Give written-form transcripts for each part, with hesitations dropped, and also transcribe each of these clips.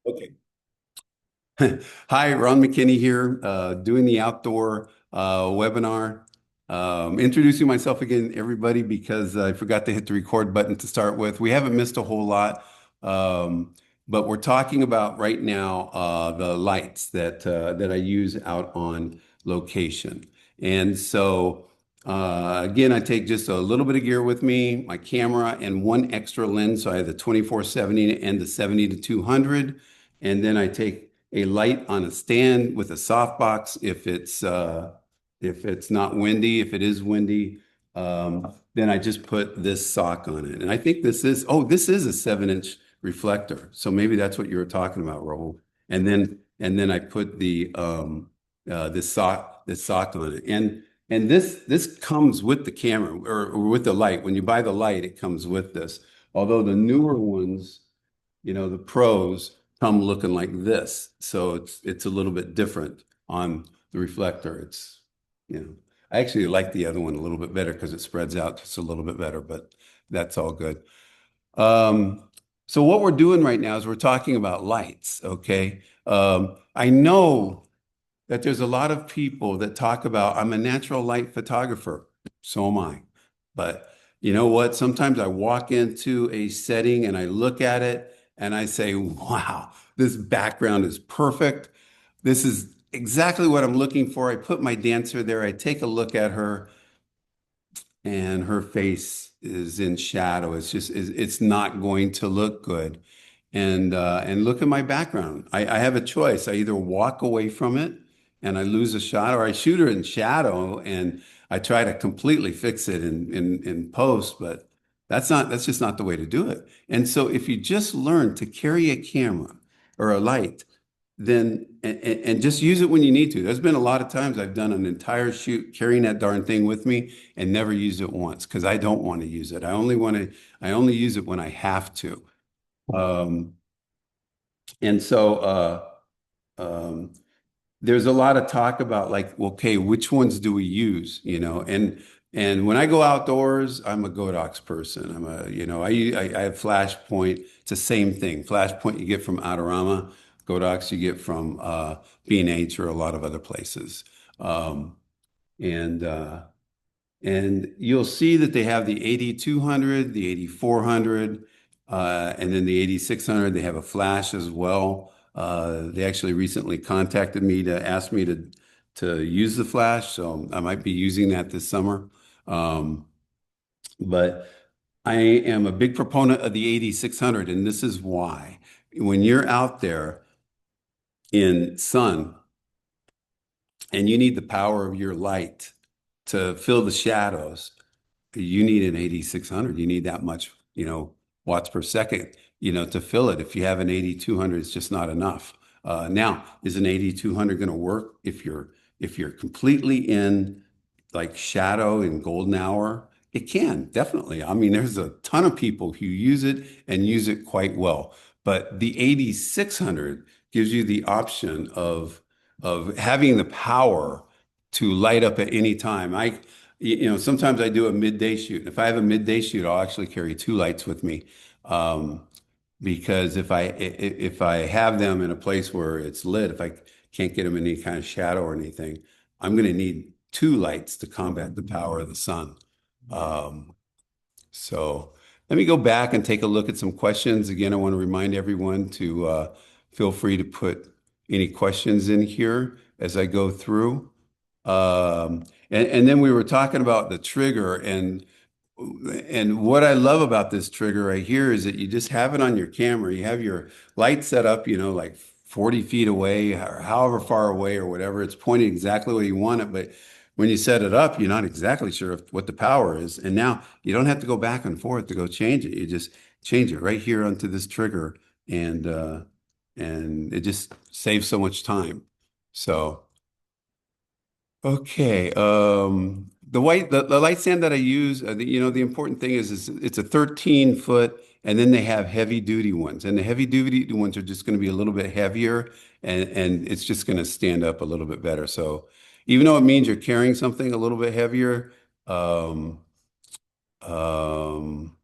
Okay. Hi, Ron McKinney here, doing the outdoor webinar. Introducing myself again, everybody, because I forgot to hit the record button to start with. We haven't missed a whole lot, but we're talking about right now the lights that I use out on location. And so, again, I take just a little bit of gear with me, my camera, and one extra lens. So I have the 24-70 and the 70 to 200. And then I take a light on a stand with a softbox if it's not windy. If it is windy, then I just put this sock on it. And I think this is a 7-inch reflector. So maybe that's what you were talking about, Rahul. And then I put this sock on it. And this comes with the camera or with the light. When you buy the light, it comes with this. Although the newer ones, the pros come looking like this. So it's a little bit different on the reflector. I actually like the other one a little bit better because it spreads out just a little bit better, but that's all good. Um, so what we're doing right now is we're talking about lights, okay? I know that there's a lot of people that talk about, I'm a natural light photographer. So am I. But you know what? Sometimes I walk into a setting and I look at it and I say, wow, this background is perfect. This is exactly what I'm looking for. I put my dancer there. I take a look at her and her face is in shadow. It's not going to look good. And look at my background. I have a choice. I either walk away from it and I lose a shot, or I shoot her in shadow and I try to completely fix it in post, but that's just not the way to do it. And so if you just learn to carry a camera or a light, then and just use it when you need to. There's been a lot of times I've done an entire shoot carrying that darn thing with me and never used it once because I don't want to use it. I only use it when I have to. Um, and so um, there's a lot of talk about like, okay, which ones do we use? And when I go outdoors, I'm a Godox person. I have Flashpoint. It's the same thing. Flashpoint you get from Adorama, Godox you get from B&H or a lot of other places. Um, and and you'll see that they have the 8200, the 8400, and then the 8600. They have a flash as well. They actually recently contacted me to ask me to use the flash, so I might be using that this summer. Um, but I am a big proponent of the 8600, and this is why. When you're out there in sun and you need the power of your light to fill the shadows, you need an 8600. You need that much, watts per second, to fill it. If you have an 8200, it's just not enough. Now, is an 8200 going to work if you're completely in like shadow and golden hour? It can, definitely. I mean, there's a ton of people who use it and use it quite well. But the 8600 gives you the option of having the power to light up at any time. Sometimes I do a midday shoot. If I have a midday shoot, I'll actually carry two lights with me. Um, because if I have them in a place where it's lit, if I can't get them in any kind of shadow or anything, I'm going to need two lights to combat the power of the sun. Um, so let me go back and take a look at some questions. Again, I want to remind everyone to feel free to put any questions in here as I go through. And then we were talking about the trigger and what I love about this trigger right here is that you just have it on your camera. You have your light set up, like 40 feet away or however far away or whatever. It's pointing exactly where you want it. But when you set it up, you're not exactly sure what the power is. And now you don't have to go back and forth to go change it. You just change it right here onto this trigger and it just saves so much time. So. Okay. The light stand that I use, the important thing is it's a 13 foot, and then they have heavy duty ones, and the heavy duty ones are just going to be a little bit heavier, and it's just going to stand up a little bit better. So even though it means you're carrying something a little bit heavier, um, um,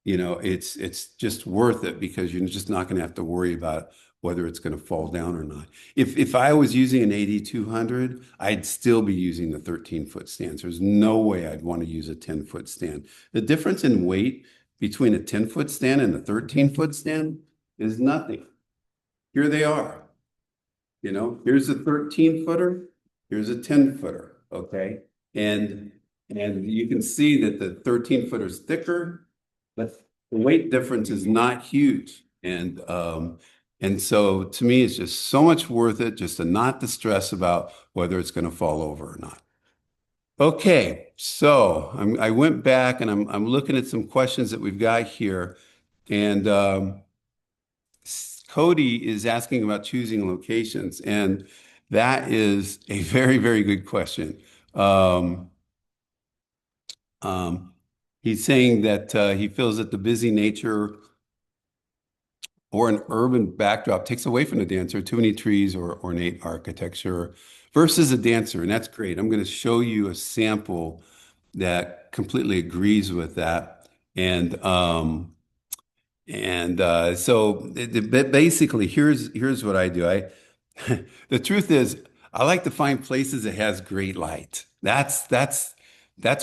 it's just worth it because you're just not going to have to worry about whether it's going to fall down or not. If I was using an 8200, I'd still be using the 13-foot stands. There's no way I'd want to use a 10-foot stand. The difference in weight between a 10-foot stand and a 13-foot stand is nothing. Here they are. Here's a 13-footer, here's a 10-footer, okay? And and you can see that the 13-footer is thicker, but the weight difference is not huge. And so to me, it's just so much worth it just to not to stress about whether it's going to fall over or not. Okay, so I went back and I'm looking at some questions that we've got here, and Cody is asking about choosing locations, and that is a very, very good question. Um, um, he's saying that he feels that the busy nature or an urban backdrop takes away from the dancer, too many trees or ornate architecture versus a dancer, and that's great. I'm going to show you a sample that completely agrees with that, and basically, here's what I do. The truth is, I like to find places that has great light. That's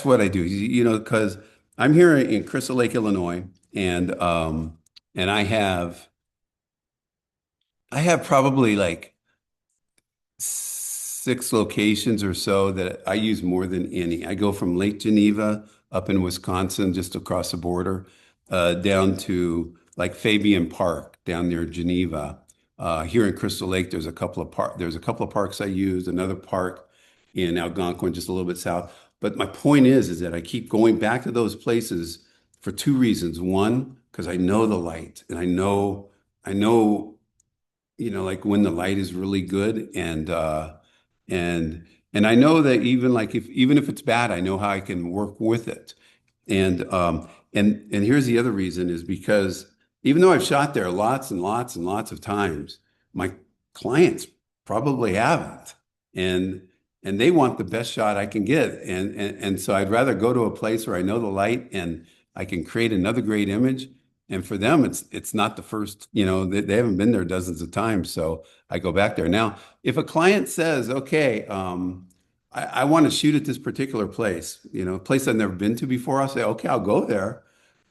what I do. Because I'm here in Crystal Lake, Illinois, and I have probably like six locations or so that I use more than any. I go from Lake Geneva up in Wisconsin, just across the border, down to like Fabian Park down near Geneva. Here in Crystal Lake, there's a couple of parks I use, another park in Algonquin, just a little bit south. But my point is that I keep going back to those places for two reasons. One, because I know the light and I know like when the light is really good and and I know that even if it's bad, I know how I can work with it. And here's the other reason is because even though I've shot there lots and lots and lots of times, my clients probably haven't. And and they want the best shot I can get. And so I'd rather go to a place where I know the light and I can create another great image. And for them, it's not the first, they haven't been there dozens of times. So I go back there. Now, if a client says, okay, I want to shoot at this particular place, a place I've never been to before, I'll say, okay, I'll go there.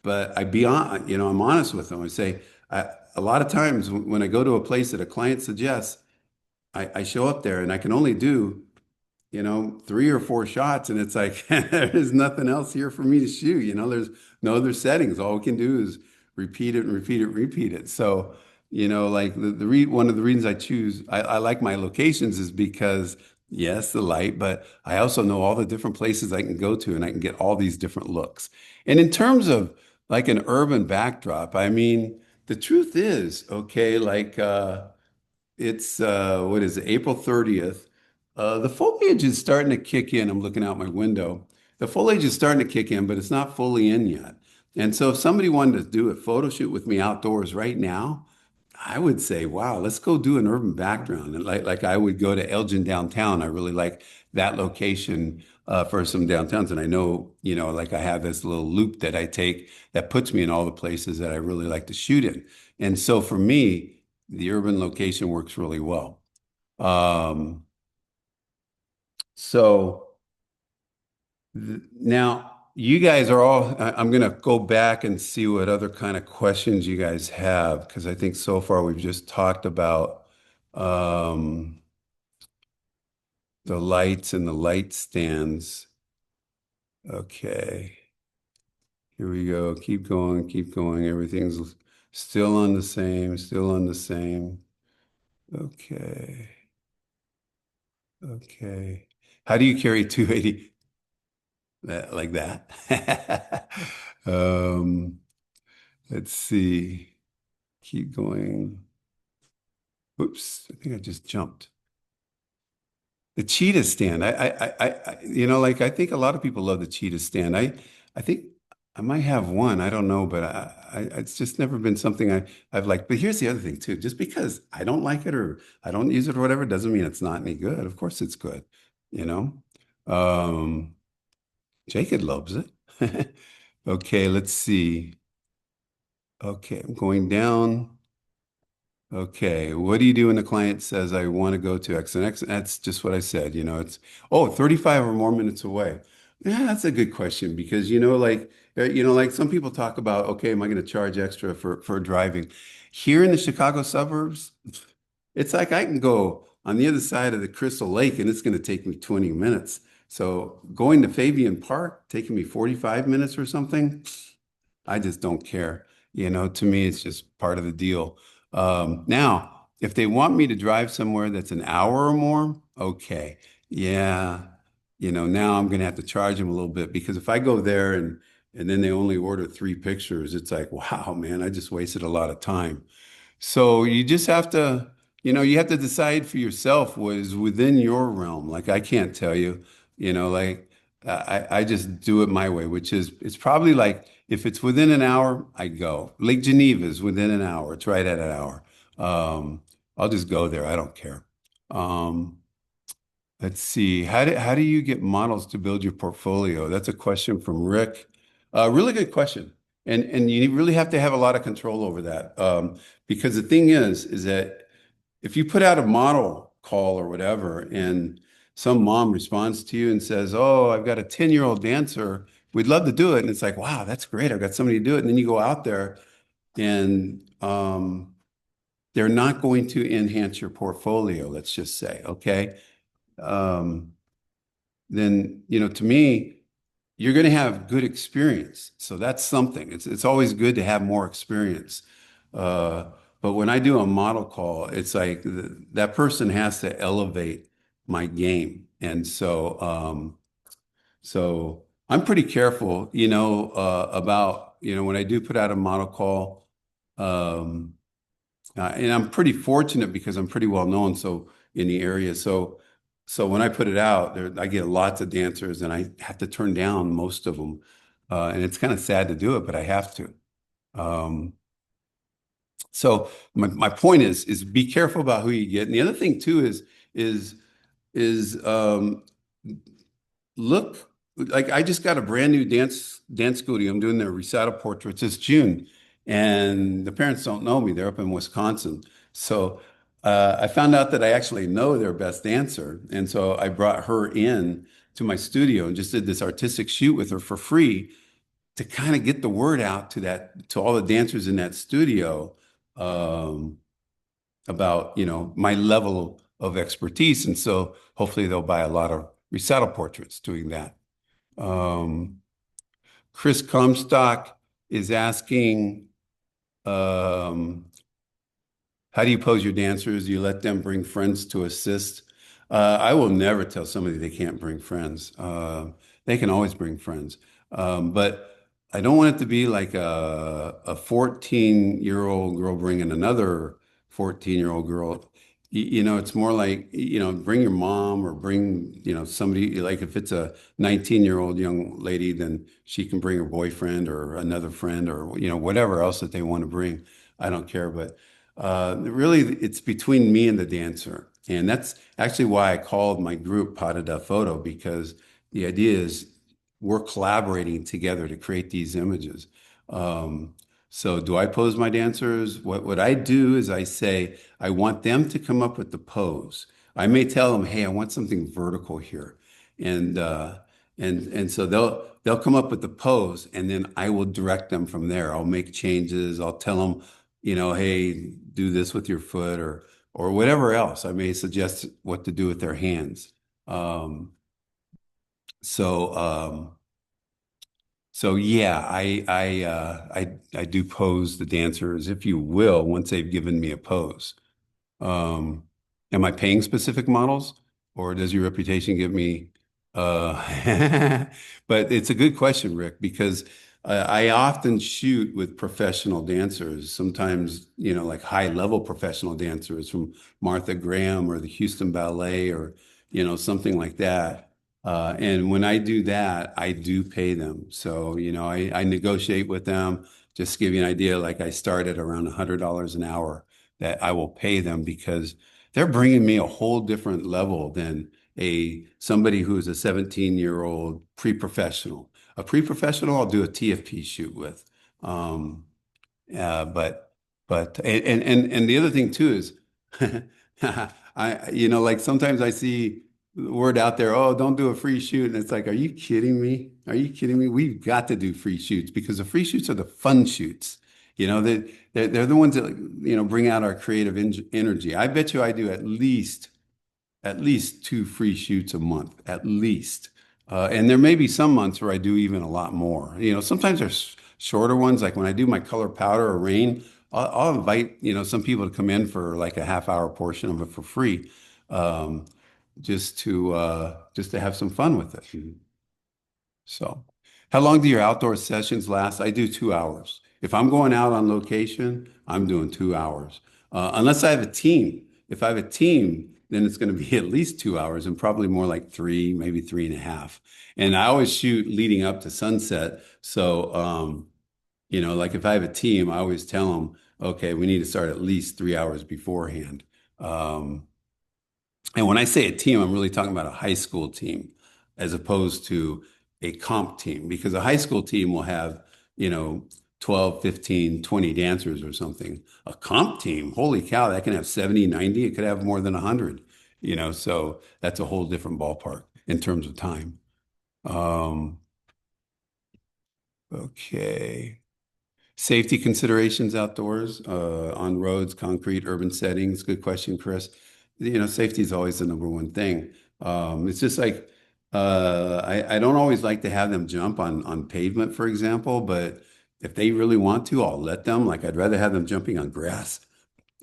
But I'm honest with them. I say, a lot of times when I go to a place that a client suggests, I show up there and I can only do three or four shots, and it's like there's nothing else here for me to shoot. There's no other settings. All we can do is repeat it and repeat it, repeat it. So, like one of the reasons I like my locations is because yes, the light, but I also know all the different places I can go to, and I can get all these different looks. And in terms of like an urban backdrop, I mean, the truth is, okay, like it's what is it, April 30th. The foliage is starting to kick in. I'm looking out my window. The foliage is starting to kick in, but it's not fully in yet. And so if somebody wanted to do a photo shoot with me outdoors right now, I would say, wow, let's go do an urban background. And like I would go to Elgin downtown. I really like that location for some downtowns. And I know, like I have this little loop that I take that puts me in all the places that I really like to shoot in. And so for me, the urban location works really well. Um, so now you guys are I'm going to go back and see what other kind of questions you guys have because I think so far we've just talked about um, the lights and the light stands. Okay, here we go. Keep going, keep going. Everything's still on the same, still on the same. Okay. Okay. How do you carry 280 like that? Um, let's see. Keep going. Oops, I think I just jumped. The cheetah stand. Like I think a lot of people love the cheetah stand. I think I might have one. I don't know, but it's just never been something I've liked. But here's the other thing too. Just because I don't like it or I don't use it or whatever doesn't mean it's not any good. Of course it's good, you know. Um, Jacob loves it. Okay, let's see. Okay, I'm going down. Okay, what do you do when the client says, I want to go to X and X? That's just what I said. It's, oh, 35 or more minutes away. Yeah, that's a good question because, like some people talk about, okay, am I going to charge extra for driving? Here in the Chicago suburbs, it's like I can go on the other side of the Crystal Lake and it's going to take me 20 minutes. So going to Fabian Park, taking me 45 minutes or something, I just don't care. To me, it's just part of the deal. Now, if they want me to drive somewhere that's an hour or more, okay. Yeah. Now I'm going to have to charge them a little bit because if I go there and then they only order three pictures, it's like, wow, man, I just wasted a lot of time. So you just have to, you have to decide for yourself what is within your realm. Like I can't tell you, like I just do it my way, which is it's probably like if it's within an hour, I go. Lake Geneva is within an hour. It's right at an hour. Um, I'll just go there. I don't care. Um, let's see. How do you get models to build your portfolio? That's a question from Rick. Really good question. And you really have to have a lot of control over that. Because the thing is that if you put out a model call or whatever, and some mom responds to you and says, "Oh, I've got a 10-year-old dancer. We'd love to do it." And it's like, "Wow, that's great. I've got somebody to do it." And then you go out there and they're not going to enhance your portfolio, let's just say, okay? Um, then, to me, you're going to have good experience. So that's something. It's always good to have more experience. Uh, but when I do a model call, it's like that person has to elevate my game. And so I'm pretty careful, about, when I do put out a model call. Um, and I'm pretty fortunate because I'm pretty well known so in the area. So when I put it out there, I get lots of dancers and I have to turn down most of them. And it's kind of sad to do it, but I have to. Um, so my point is be careful about who you get. And the other thing too is is look, like I just got a brand new dance studio. I'm doing their recital portraits this June, and the parents don't know me. They're up in Wisconsin, so I found out that I actually know their best dancer, and so I brought her in to my studio and just did this artistic shoot with her for free to kind of get the word out to all the dancers in that studio um, about my level of expertise, and so hopefully they'll buy a lot of recital portraits doing that. Um, Chris Comstock is asking, um, how do you pose your dancers? Do you let them bring friends to assist? I will never tell somebody they can't bring friends. They can always bring friends. But I don't want it to be like a 14-year-old girl bringing another 14-year-old girl. It's more like, bring your mom or bring, somebody, like if it's a 19-year-old young lady, then she can bring her boyfriend or another friend or, whatever else that they want to bring. I don't care. But really, it's between me and the dancer. And that's actually why I called my group Pas de Photo, because the idea is we're collaborating together to create these images. Um, so do I pose my dancers? What I do is I say, I want them to come up with the pose. I may tell them, hey, I want something vertical here. And and so they'll come up with the pose and then I will direct them from there. I'll make changes. I'll tell them, hey, do this with your foot or whatever else. I may suggest what to do with their hands. Um, so so yeah, I do pose the dancers, if you will, once they've given me a pose. Um, am I paying specific models, or does your reputation give me? But it's a good question, Rick, because I often shoot with professional dancers. Sometimes, like high-level professional dancers from Martha Graham or the Houston Ballet, or something like that. And when I do that, I do pay them. So, I negotiate with them. Just to give you an idea, like I start at around $100 an hour that I will pay them because they're bringing me a whole different level than somebody who's a 17-year-old pre-professional. A pre-professional, I'll do a TFP shoot with. Um, But and the other thing too is like sometimes I see the word out there, oh, don't do a free shoot. And it's like, are you kidding me? Are you kidding me? We've got to do free shoots because the free shoots are the fun shoots. They're the ones that bring out our creative energy. I bet you I do at least two free shoots a month, at least. And there may be some months where I do even a lot more. Sometimes there's shorter ones, like when I do my color powder or rain, I'll invite, some people to come in for like a half hour portion of it for free, um, just to have some fun with it. So, how long do your outdoor sessions last? I do 2 hours. If I'm going out on location, I'm doing 2 hours. Unless I have a team. If I have a team, then it's going to be at least 2 hours and probably more like three, maybe three and a half. And I always shoot leading up to sunset. So, like if I have a team, I always tell them, okay, we need to start at least 3 hours beforehand. Um, and when I say a team, I'm really talking about a high school team as opposed to a comp team, because a high school team will have, you know, 12, 15, 20 dancers or something. A comp team, holy cow, that can have 70, 90. It could have more than 100, so that's a whole different ballpark in terms of time. Um, okay. Safety considerations outdoors, on roads, concrete, urban settings. Good question, Chris. Safety is always the number one thing. It's just like I don't always like to have them jump on pavement, for example, but if they really want to, I'll let them. Like I'd rather have them jumping on grass.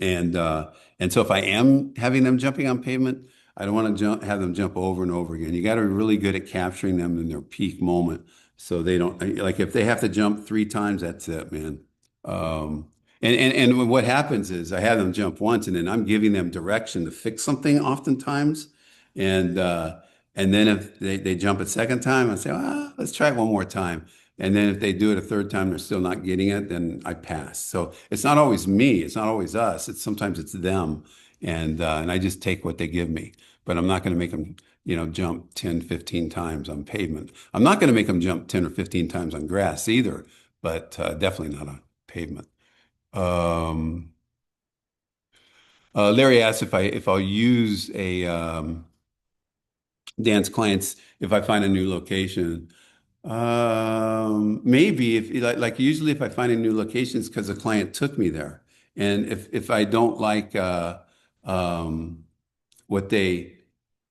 And so if I am having them jumping on pavement, I don't want to have them jump over and over again. You got to be really good at capturing them in their peak moment so they don't like if they have to jump 3 times, that's it, man. Um, and what happens is I have them jump once and then I'm giving them direction to fix something oftentimes. And and then if they jump a second time, I say, let's try it one more time. And then if they do it a third time, they're still not getting it, then I pass. So it's not always me, it's not always us. Sometimes it's them. And I just take what they give me. But I'm not going to make them, jump 10, 15 times on pavement. I'm not going to make them jump 10 or 15 times on grass either, but definitely not on pavement. Um, Larry asked if I'll use a dance clients if I find a new location. Maybe if like usually if I find a new location, it's because the client took me there. And if I don't like um, what they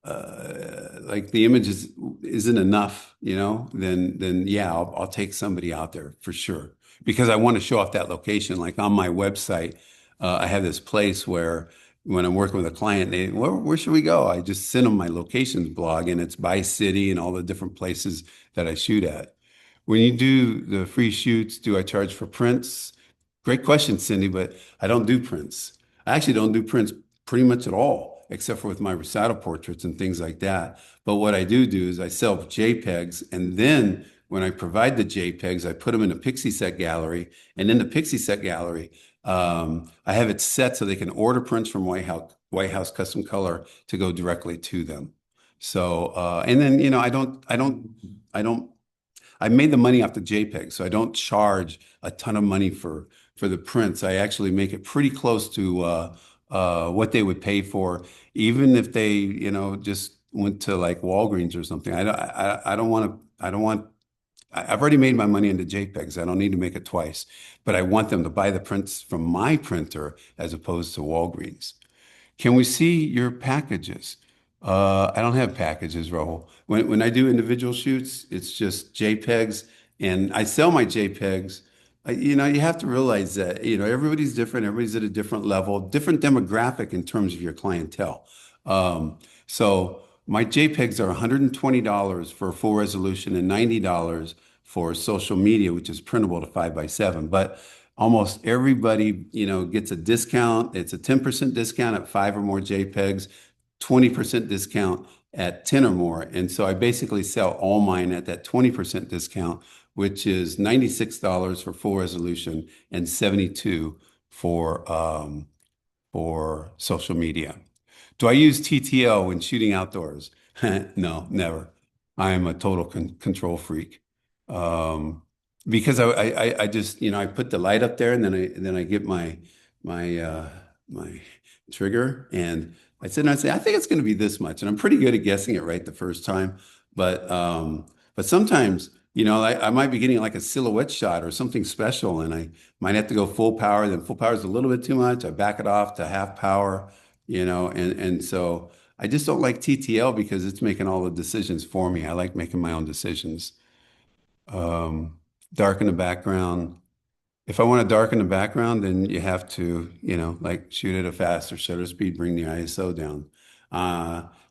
like the image isn't enough, then yeah, I'll take somebody out there for sure because I want to show off that location. Like on my website, I have this place where when I'm working with a client, where should we go? I just send them my locations blog and it's by city and all the different places that I shoot at. When you do the free shoots, do I charge for prints? Great question, Cindy, but I don't do prints. I actually don't do prints pretty much at all, except for with my recital portraits and things like that. But what I do is I sell JPEGs, and then when I provide the JPEGs, I put them in a Pixie Set gallery, and in the Pixie Set gallery, I have it set so they can order prints from White House Custom Color to go directly to them. So, and then I don't I made the money off the JPEG, so I don't charge a ton of money for the prints. I actually make it pretty close to what they would pay for, even if they, just went to like Walgreens or something. I don't want to. I don't want. I've already made my money into JPEGs. I don't need to make it twice, but I want them to buy the prints from my printer as opposed to Walgreens. Can we see your packages? I don't have packages, Rahul. When I do individual shoots, it's just JPEGs, and I sell my JPEGs. You have to realize that, everybody's different. Everybody's at a different level, different demographic in terms of your clientele. So my JPEGs are $120 for full resolution and $90 for social media, which is printable to 5 by 7. But almost everybody, gets a discount. It's a 10% discount at 5 or more JPEGs, 20% discount at 10 or more. And so I basically sell all mine at that 20% discount, which is $96 for full resolution and 72 for social media. Do I use TTL when shooting outdoors? No, never. I am a total control freak. Um, because I just, I put the light up there, and then I get my my trigger, and I sit and I say, I think it's going to be this much. And I'm pretty good at guessing it right the first time. But sometimes, I might be getting like a silhouette shot or something special, and I might have to go full power. Then full power is a little bit too much. I back it off to half power, and so I just don't like TTL because it's making all the decisions for me. I like making my own decisions. Um, Darken the background. If I want to darken the background, then you have to, like shoot at a faster shutter speed, bring the ISO down.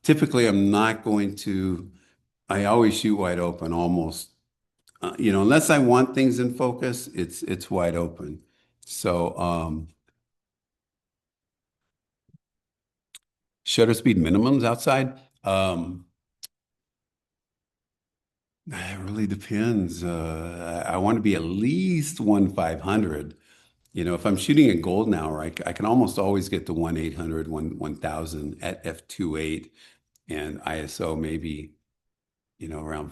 Typically, I'm not going to, I always shoot wide open almost, unless I want things in focus, it's wide open. So, shutter speed minimums outside. It really depends. I want to be at least 1/500. If I'm shooting a golden hour, I can almost always get to 1/800, 1000 at f2.8 and ISO maybe, around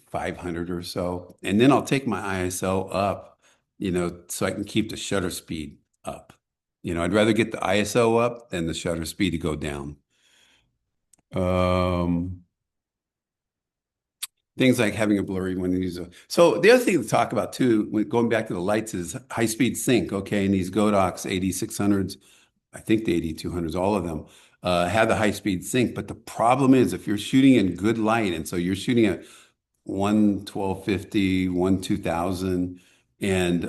500 or so. And then I'll take my ISO up, so I can keep the shutter speed up. I'd rather get the ISO up than the shutter speed to go down. Um, Things like having a blurry when you use a. So the other thing to talk about too, going back to the lights, is high speed sync. Okay, and these Godox 8600s, I think the 8200s, all of them, have the high speed sync. But the problem is if you're shooting in good light, and so you're shooting at 1 1250, 1 2000, and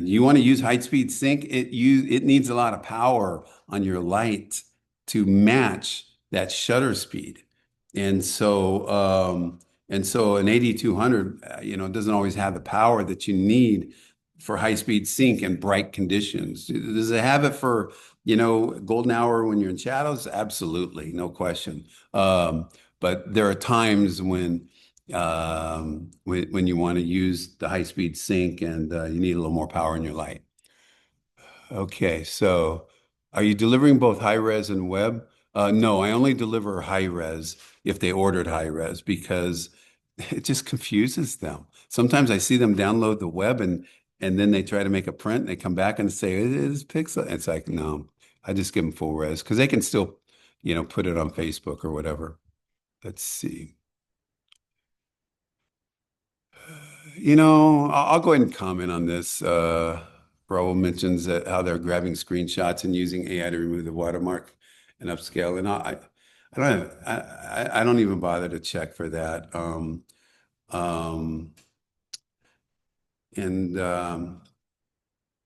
you want to use high speed sync, it needs a lot of power on your light to match that shutter speed. And so an 8200, doesn't always have the power that you need for high speed sync and bright conditions. Does it have it for, golden hour when you're in shadows? Absolutely, no question. But there are times when you want to use the high speed sync, and you need a little more power in your light. Okay, so are you delivering both high res and web? No, I only deliver high res if they ordered high res because it just confuses them. Sometimes I see them download the web, and then they try to make a print and they come back and say it is pixel. It's like, no, I just give them full res because they can still, put it on Facebook or whatever. Let's see. I'll go ahead and comment on this. Raul mentions that how they're grabbing screenshots and using AI to remove the watermark and upscale. And I don't have, I don't even bother to check for that. Um, and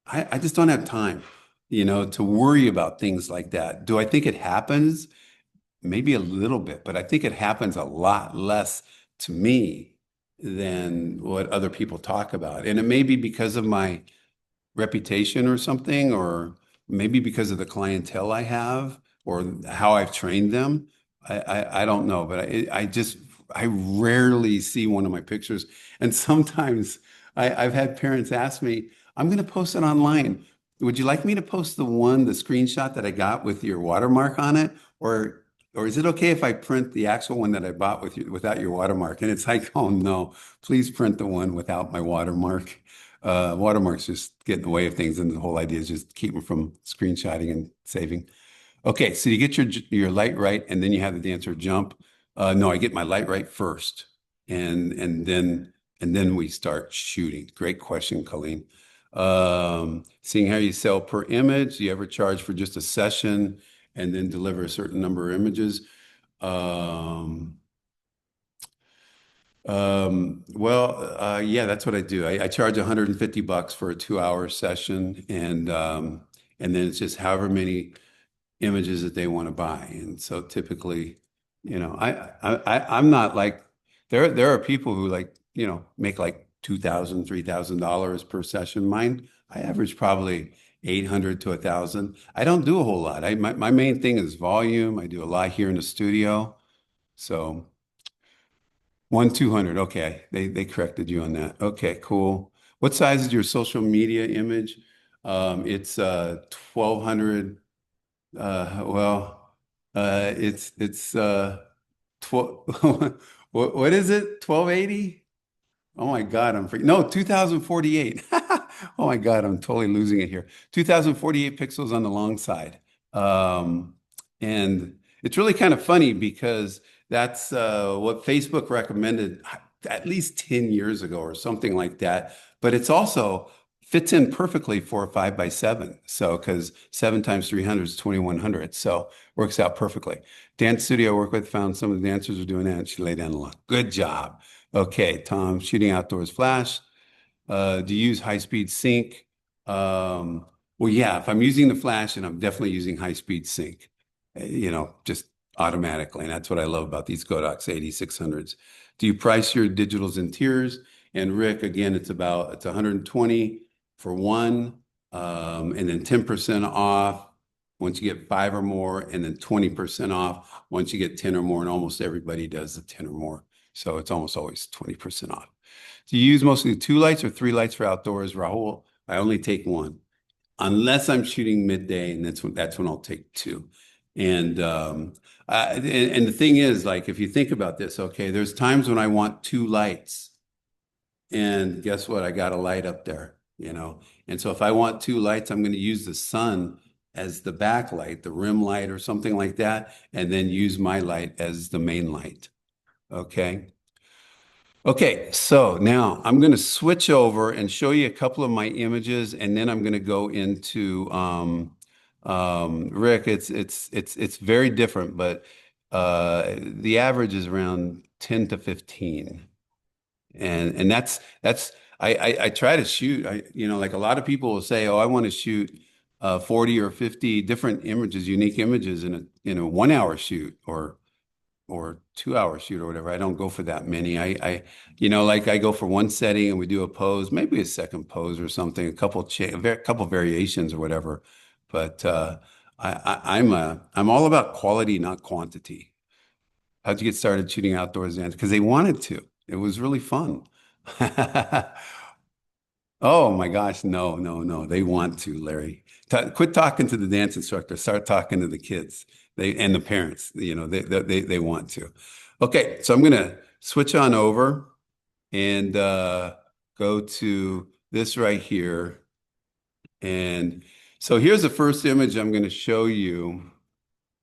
I just don't have time, to worry about things like that. Do I think it happens? Maybe a little bit, but I think it happens a lot less to me than what other people talk about. And it may be because of my reputation or something, or maybe because of the clientele I have or how I've trained them. I don't know, but I rarely see one of my pictures. And sometimes I've had parents ask me, I'm going to post it online. Would you like me to post the screenshot that I got with your watermark on it? Or is it okay if I print the actual one that I bought without your watermark? And it's like, oh no, please print the one without my watermark. Watermarks just get in the way of things, and the whole idea is just keep them from screenshotting and saving. Okay, so you get your light right, and then you have the dancer jump. No, I get my light right first, and then we start shooting. Great question, Colleen. Seeing how you sell per image. Do you ever charge for just a session and then deliver a certain number of images? Um, yeah, that's what I do. I charge 150 bucks for a 2 hour session, and then it's just however many images that they want to buy. And so typically, I'm not like there are people who like, make like 2,000, $3,000 per session. Mine, I average probably 800 to 1,000. I don't do a whole lot. My main thing is volume. I do a lot here in the studio. So 200. Okay. They corrected you on that. Okay, cool. What size is your social media image? It's 1200. It's 12 what is it? 1280? Oh my God, no, 2048. Oh my God, I'm totally losing it here. 2048 pixels on the long side. Um, and it's really kind of funny because that's what Facebook recommended at least 10 years ago or something like that. But it's also fits in perfectly for a 5 by 7. So, because 7 times 300 is 2100. So, works out perfectly. Dance studio I work with found some of the dancers are doing that. She laid down a lot. Good job. Okay, Tom, shooting outdoors flash. Do you use high-speed sync? Um, well, yeah, if I'm using the flash, and I'm definitely using high-speed sync, just automatically. And that's what I love about these Godox 8600s. Do you price your digitals in tiers? And Rick, again, it's 120 for one, and then 10% off once you get five or more, and then 20% off once you get 10 or more. And almost everybody does the 10 or more. So it's almost always 20% off. Do you use mostly two lights or three lights for outdoors, Rahul? I only take one, unless I'm shooting midday, and that's when I'll take two. And and the thing is, like, if you think about this, okay, there's times when I want two lights, and guess what? I got a light up there, you know. And so if I want two lights, I'm going to use the sun as the backlight, the rim light or something like that, and then use my light as the main light. Okay. Okay, so now I'm going to switch over and show you a couple of my images, and then I'm going to go into Rick. It's very different, but the average is around 10 to 15, and that's I try to shoot. Like a lot of people will say, "Oh, I want to shoot 40 or 50 different images, unique images in a 1 hour shoot or 2 hour shoot or whatever." I don't go for that many. Like I go for one setting and we do a pose, maybe a second pose or something, a couple variations or whatever. But I'm all about quality, not quantity. How'd you get started shooting outdoors, Dan? Because they wanted to. It was really fun. Oh my gosh, no, no, no. They want to, Larry. Quit talking to the dance instructor. Start talking to the kids. They and the parents. They want to. Okay, so I'm gonna switch on over and go to this right here. And so here's the first image I'm going to show you.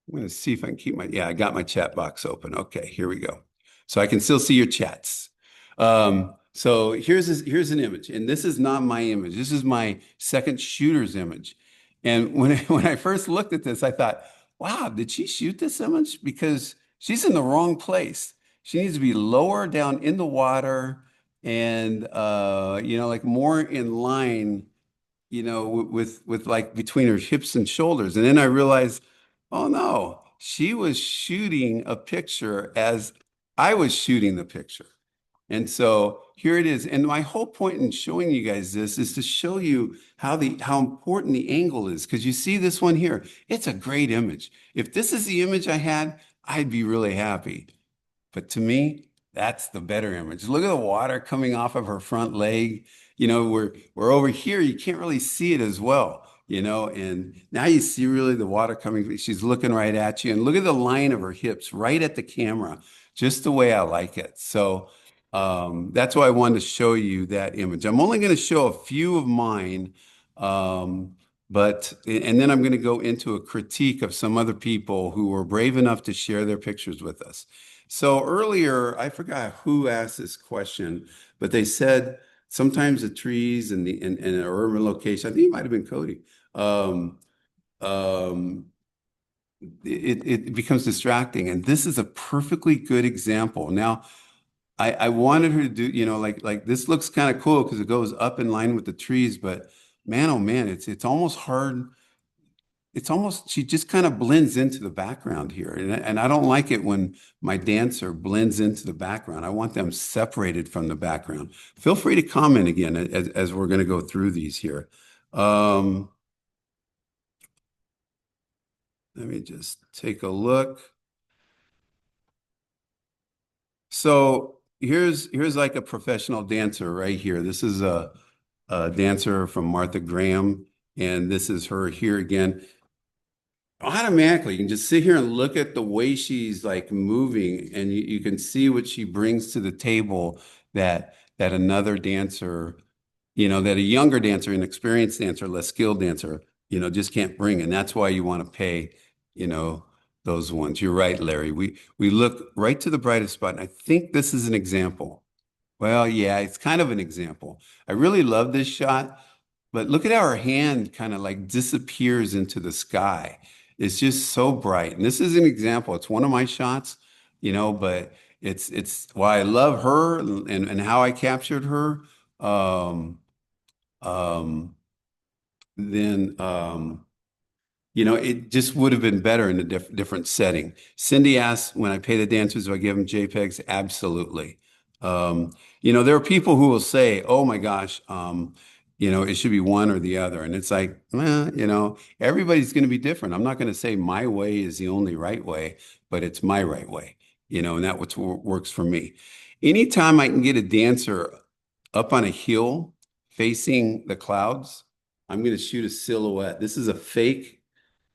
I'm going to see if I can yeah, I got my chat box open. Okay, here we go. So I can still see your chats. So here's an image, and this is not my image. This is my second shooter's image. And when I first looked at this, I thought, wow, did she shoot this image? Because she's in the wrong place. She needs to be lower down in the water and like more in line, with like between her hips and shoulders. And then I realized, oh no, she was shooting a picture as I was shooting the picture. And so here it is. And my whole point in showing you guys this is to show you how important the angle is. Because you see this one here, it's a great image. If this is the image I had, I'd be really happy. But to me, that's the better image. Look at the water coming off of her front leg. We're over here, you can't really see it as well, and now you see really the water coming. She's looking right at you. And look at the line of her hips right at the camera, just the way I like it. So that's why I wanted to show you that image. I'm only going to show a few of mine. And then I'm going to go into a critique of some other people who were brave enough to share their pictures with us. So earlier, I forgot who asked this question, but they said sometimes the trees in an urban location, I think it might have been Cody, um, it becomes distracting. And this is a perfectly good example. Now, I wanted her to do, like this looks kind of cool because it goes up in line with the trees, but man, oh man, it's almost hard. It's almost, she just kind of blends into the background here. And I don't like it when my dancer blends into the background. I want them separated from the background. Feel free to comment again as we're going to go through these here. Let me just take a look. So here's like a professional dancer right here. This is a dancer from Martha Graham, and this is her here again. Automatically, you can just sit here and look at the way she's like moving, and you can see what she brings to the table that that another dancer, that a younger dancer, an experienced dancer, less skilled dancer, just can't bring. And that's why you want to pay, you know, those ones. You're right, Larry. We look right to the brightest spot. And I think this is an example. Well, yeah, it's kind of an example. I really love this shot, but look at how her hand kind of like disappears into the sky. It's just so bright. And this is an example. It's one of my shots, but it's why I love her and how I captured her. Um, um, then it just would have been better in a different setting. Cindy asks, when I pay the dancers, do I give them JPEGs? Absolutely. Um, there are people who will say, oh my gosh, it should be one or the other. And it's like, well, everybody's going to be different. I'm not going to say my way is the only right way, but it's my right way, and that what works for me. Anytime I can get a dancer up on a hill facing the clouds, I'm going to shoot a silhouette. This is a fake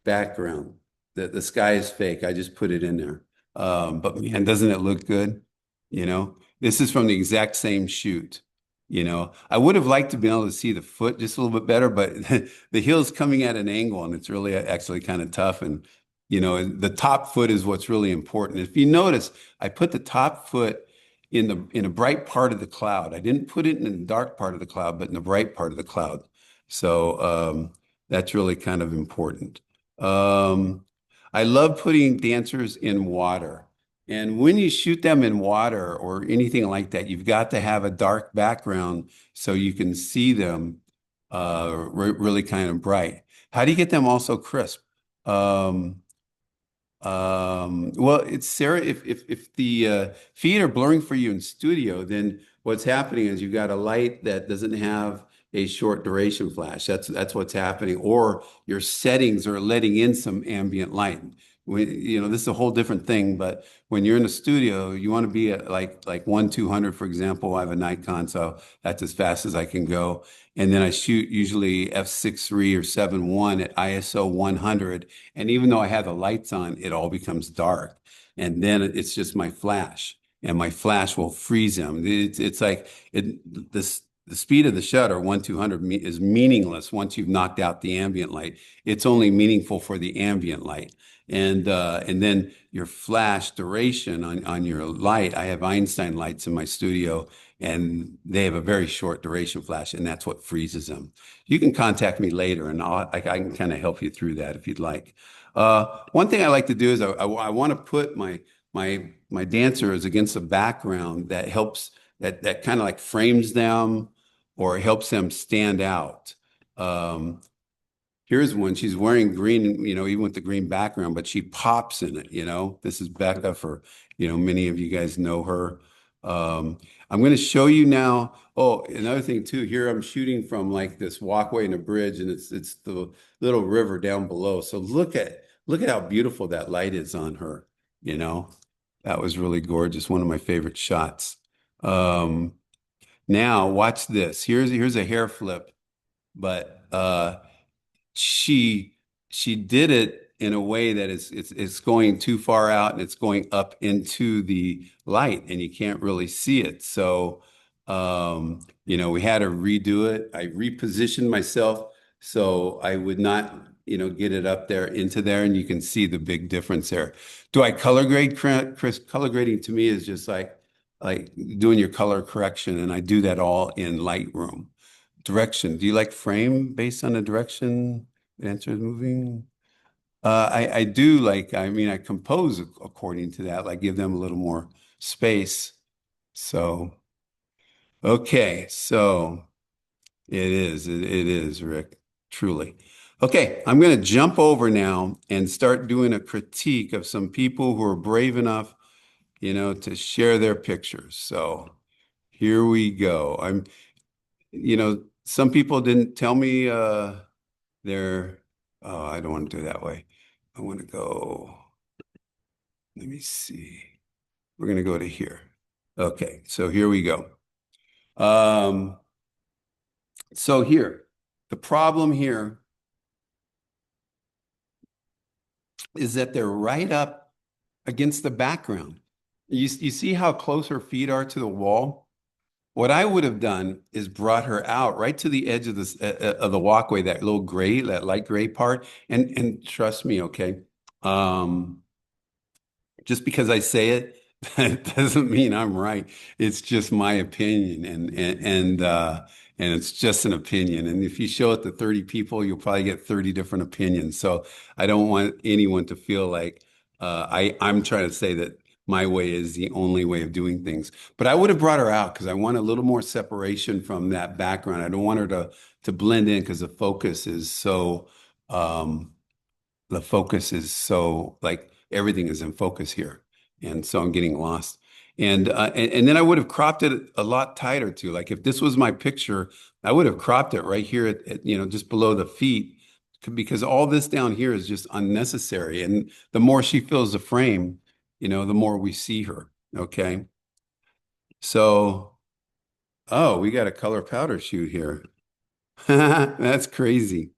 background. The sky is fake. I just put it in there. But man, doesn't it look good? This is from the exact same shoot. I would have liked to be able to see the foot just a little bit better, but the hill's coming at an angle and it's really actually kind of tough. And, the top foot is what's really important. If you notice, I put the top foot in a bright part of the cloud. I didn't put it in the dark part of the cloud, but in the bright part of the cloud. So that's really kind of important. Um, I love putting dancers in water. And when you shoot them in water or anything like that, you've got to have a dark background so you can see them really kind of bright. How do you get them also crisp? Um, well, it's Sarah, if the feet are blurring for you in studio, then what's happening is you've got a light that doesn't have a short duration flash. That's what's happening. Or your settings are letting in some ambient light. This is a whole different thing, but when you're in the studio, you want to be at like 1/200, for example. I have a Nikon, so that's as fast as I can go. And then I shoot usually f6.3 or 7.1 at ISO 100. And even though I have the lights on, it all becomes dark. And then it's just my flash, and my flash will freeze them. It's like the speed of the shutter, 1/200, is meaningless once you've knocked out the ambient light. It's only meaningful for the ambient light. And then your flash duration on your light. I have Einstein lights in my studio, and they have a very short duration flash, and that's what freezes them. You can contact me later, and I can kind of help you through that if you'd like. One thing I like to do is I want to put my dancers against a background that helps that kind of like frames them or helps them stand out. Um, Here's one. She's wearing green, even with the green background, but she pops in it. This is Becca for, many of you guys know her. I'm going to show you now. Oh, another thing too, here I'm shooting from like this walkway and a bridge, and it's the little river down below. So look at how beautiful that light is on her, you know. That was really gorgeous. One of my favorite shots. Um, Now watch this. Here's a hair flip, but she she did it in a way that it's going too far out and it's going up into the light and you can't really see it. So we had to redo it. I repositioned myself so I would not, get it up there into there, and you can see the big difference there. Do I color grade, Chris? Color grading to me is just like doing your color correction, and I do that all in Lightroom. Direction. Do you like frame based on the direction the answer is moving? I do like, I mean, I compose according to that, like give them a little more space. So, okay. So it is, Rick, truly. Okay. I'm going to jump over now and start doing a critique of some people who are brave enough, to share their pictures. So here we go. Some people didn't tell me they're oh, I don't want to do it that way. I want to go, let me see. We're going to go to here. Okay, so here we go. Um, so here, the problem here is that they're right up against the background. You see how close her feet are to the wall? what I would have done is brought her out right to the edge of the walkway, that little gray, that light gray part, and trust me, okay. Um, just because I say it, that doesn't mean I'm right. It's just my opinion, and it's just an opinion. And if you show it to 30 people, you'll probably get 30 different opinions. So I don't want anyone to feel like I'm trying to say that my way is the only way of doing things. But I would have brought her out because I want a little more separation from that background. I don't want her to blend in because um, the focus is so like everything is in focus here. And so I'm getting lost. And then I would have cropped it a lot tighter too. Like if this was my picture, I would have cropped it right here just below the feet because all this down here is just unnecessary. And the more she fills the frame, the more we see her. Okay. So, oh, we got a color powder shoot here. That's crazy.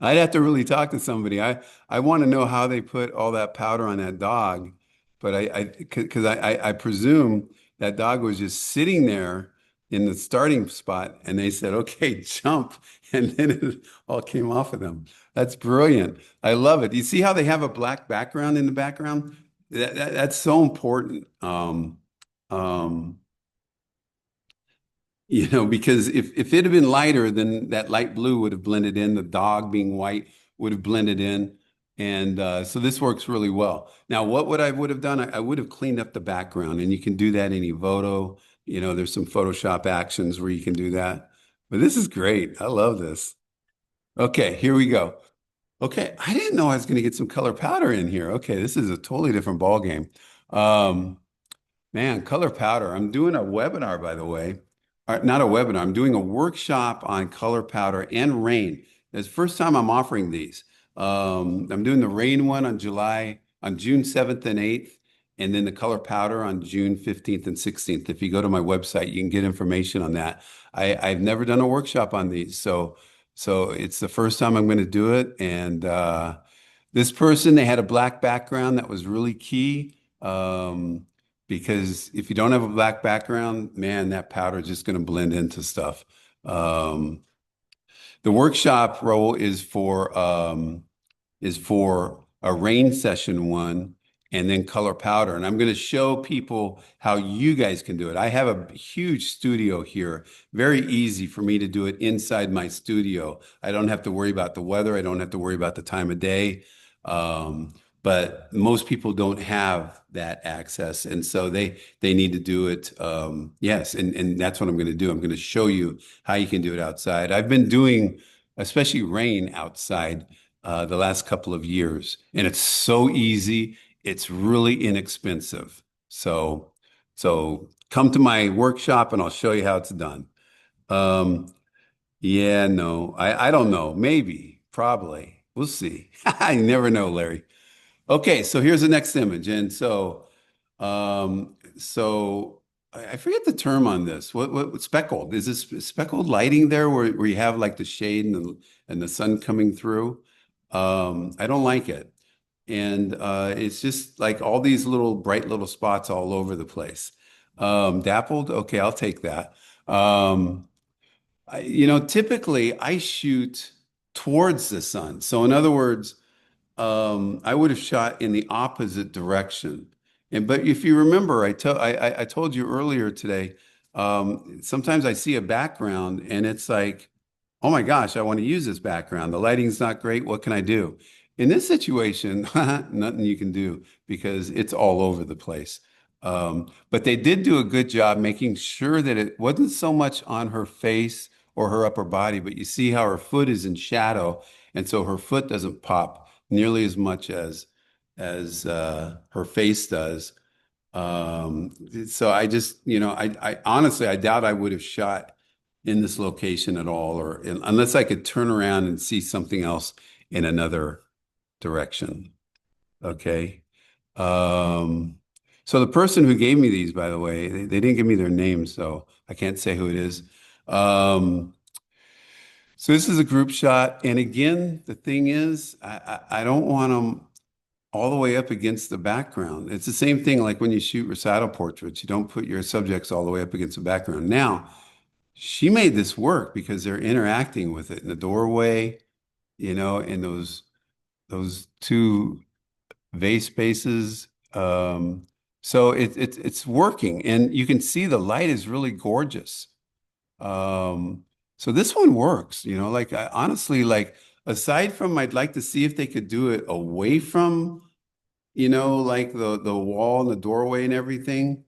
I'd have to really talk to somebody. I want to know how they put all that powder on that dog, but because I presume that dog was just sitting there in the starting spot, and they said, "Okay, jump," and then it all came off of them. That's brilliant. I love it. You see how they have a black background in the background? That's so important. Um, because if it had been lighter, then that light blue would have blended in. The dog being white would have blended in. And so this works really well. Now, what would have done? I would have cleaned up the background, and you can do that in Evoto. There's some Photoshop actions where you can do that. But this is great. I love this. Okay, here we go. Okay, I didn't know I was going to get some color powder in here. Okay, this is a totally different ball game. Um, Man, color powder. I'm doing a webinar, by the way. Not a webinar. I'm doing a workshop on color powder and rain. It's the first time I'm offering these. I'm doing the rain one on June 7th and 8th, and then the color powder on June 15th and 16th. If you go to my website, you can get information on that. I've never done a workshop on these, so it's the first time I'm going to do it. And this person, they had a black background that was really key. Because if you don't have a black background, man, that powder is just going to blend into stuff. Um, the workshop role is for a rain session one and then color powder. And I'm going to show people how you guys can do it. I have a huge studio here. Very easy for me to do it inside my studio. I don't have to worry about the weather. I don't have to worry about the time of day. Um, but most people don't have that access. And so they need to do it. Yes. And that's what I'm going to do. I'm going to show you how you can do it outside. I've been doing especially rain outside the last couple of years. And it's so easy. It's really inexpensive. So come to my workshop and I'll show you how it's done. Um, yeah, no, I don't know. Maybe, probably. We'll see. I never know, Larry. Okay, so here's the next image. And so I forget the term on this. What speckled? Is this speckled lighting there where you have like the shade and the sun coming through? I don't like it. And it's just like all these little bright little spots all over the place. Dappled, okay, I'll take that. Typically I shoot towards the sun. So in other words, I would have shot in the opposite direction. But if you remember, I told you earlier today, sometimes I see a background and it's like, oh my gosh, I want to use this background. The lighting's not great. What can I do? In this situation, nothing you can do because it's all over the place. But they did do a good job making sure that it wasn't so much on her face or her upper body, but you see how her foot is in shadow, and so her foot doesn't pop nearly as much as her face does. So I just, I honestly, I doubt I would have shot in this location at all, unless I could turn around and see something else in another direction. Okay. Um, so the person who gave me these, by the way, they didn't give me their name, so I can't say who it is. Um, so this is a group shot, and again, the thing is, I don't want them. all the way up against the background. It's the same thing like when you shoot recital portraits, you don't put your subjects all the way up against the background. Now, she made this work because they're interacting with it in the doorway, in those two vase spaces. So it's working, and you can see the light is really gorgeous. Um, so this one works, like I honestly like aside from I'd like to see if they could do it away from, like the wall and the doorway and everything.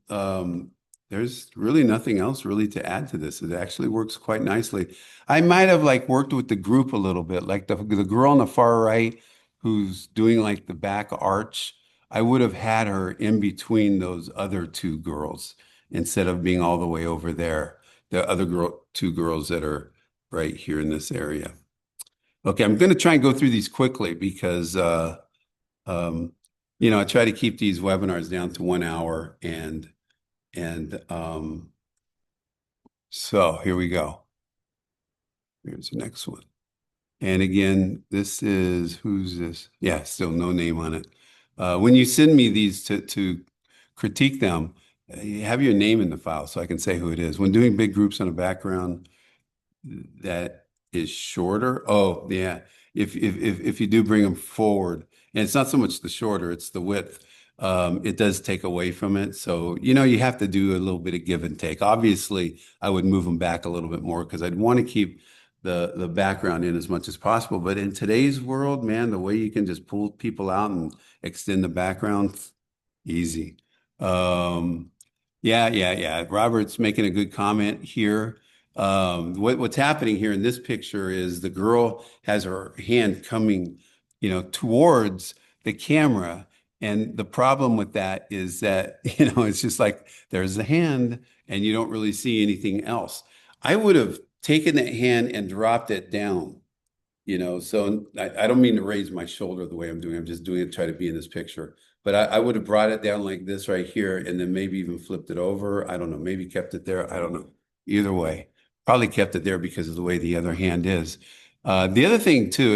Um, there's really nothing else really to add to this. It actually works quite nicely. I might have like worked with the group a little bit, like the girl on the far right who's doing like the back arch. I would have had her in between those other two girls instead of being all the way over there. The other two girls that are right here in this area. Okay, I'm going to try and go through these quickly because um, I try to keep these webinars down to 1 hour and so here we go. Here's the next one. And again, this is, who's this? Yeah, still no name on it. When you send me these to critique them, you have your name in the file so I can say who it is. When doing big groups on a background, that is shorter. Oh, yeah. If you do bring them forward, and it's not so much the shorter, it's the width. It does take away from it. So, you have to do a little bit of give and take. Obviously, I would move them back a little bit more because I'd want to keep the background in as much as possible. But in today's world, man, the way you can just pull people out and extend the background, easy. Um, yeah. Robert's making a good comment here. What's happening here in this picture is the girl has her hand coming, towards the camera. And the problem with that is that, it's just like there's the hand and you don't really see anything else. I would have taken that hand and dropped it down. So I don't mean to raise my shoulder the way I'm doing. I'm just doing it to try to be in this picture. But I would have brought it down like this right here and then maybe even flipped it over. I don't know. Maybe kept it there. I don't know. Either way, probably kept it there because of the way the other hand is. The other thing too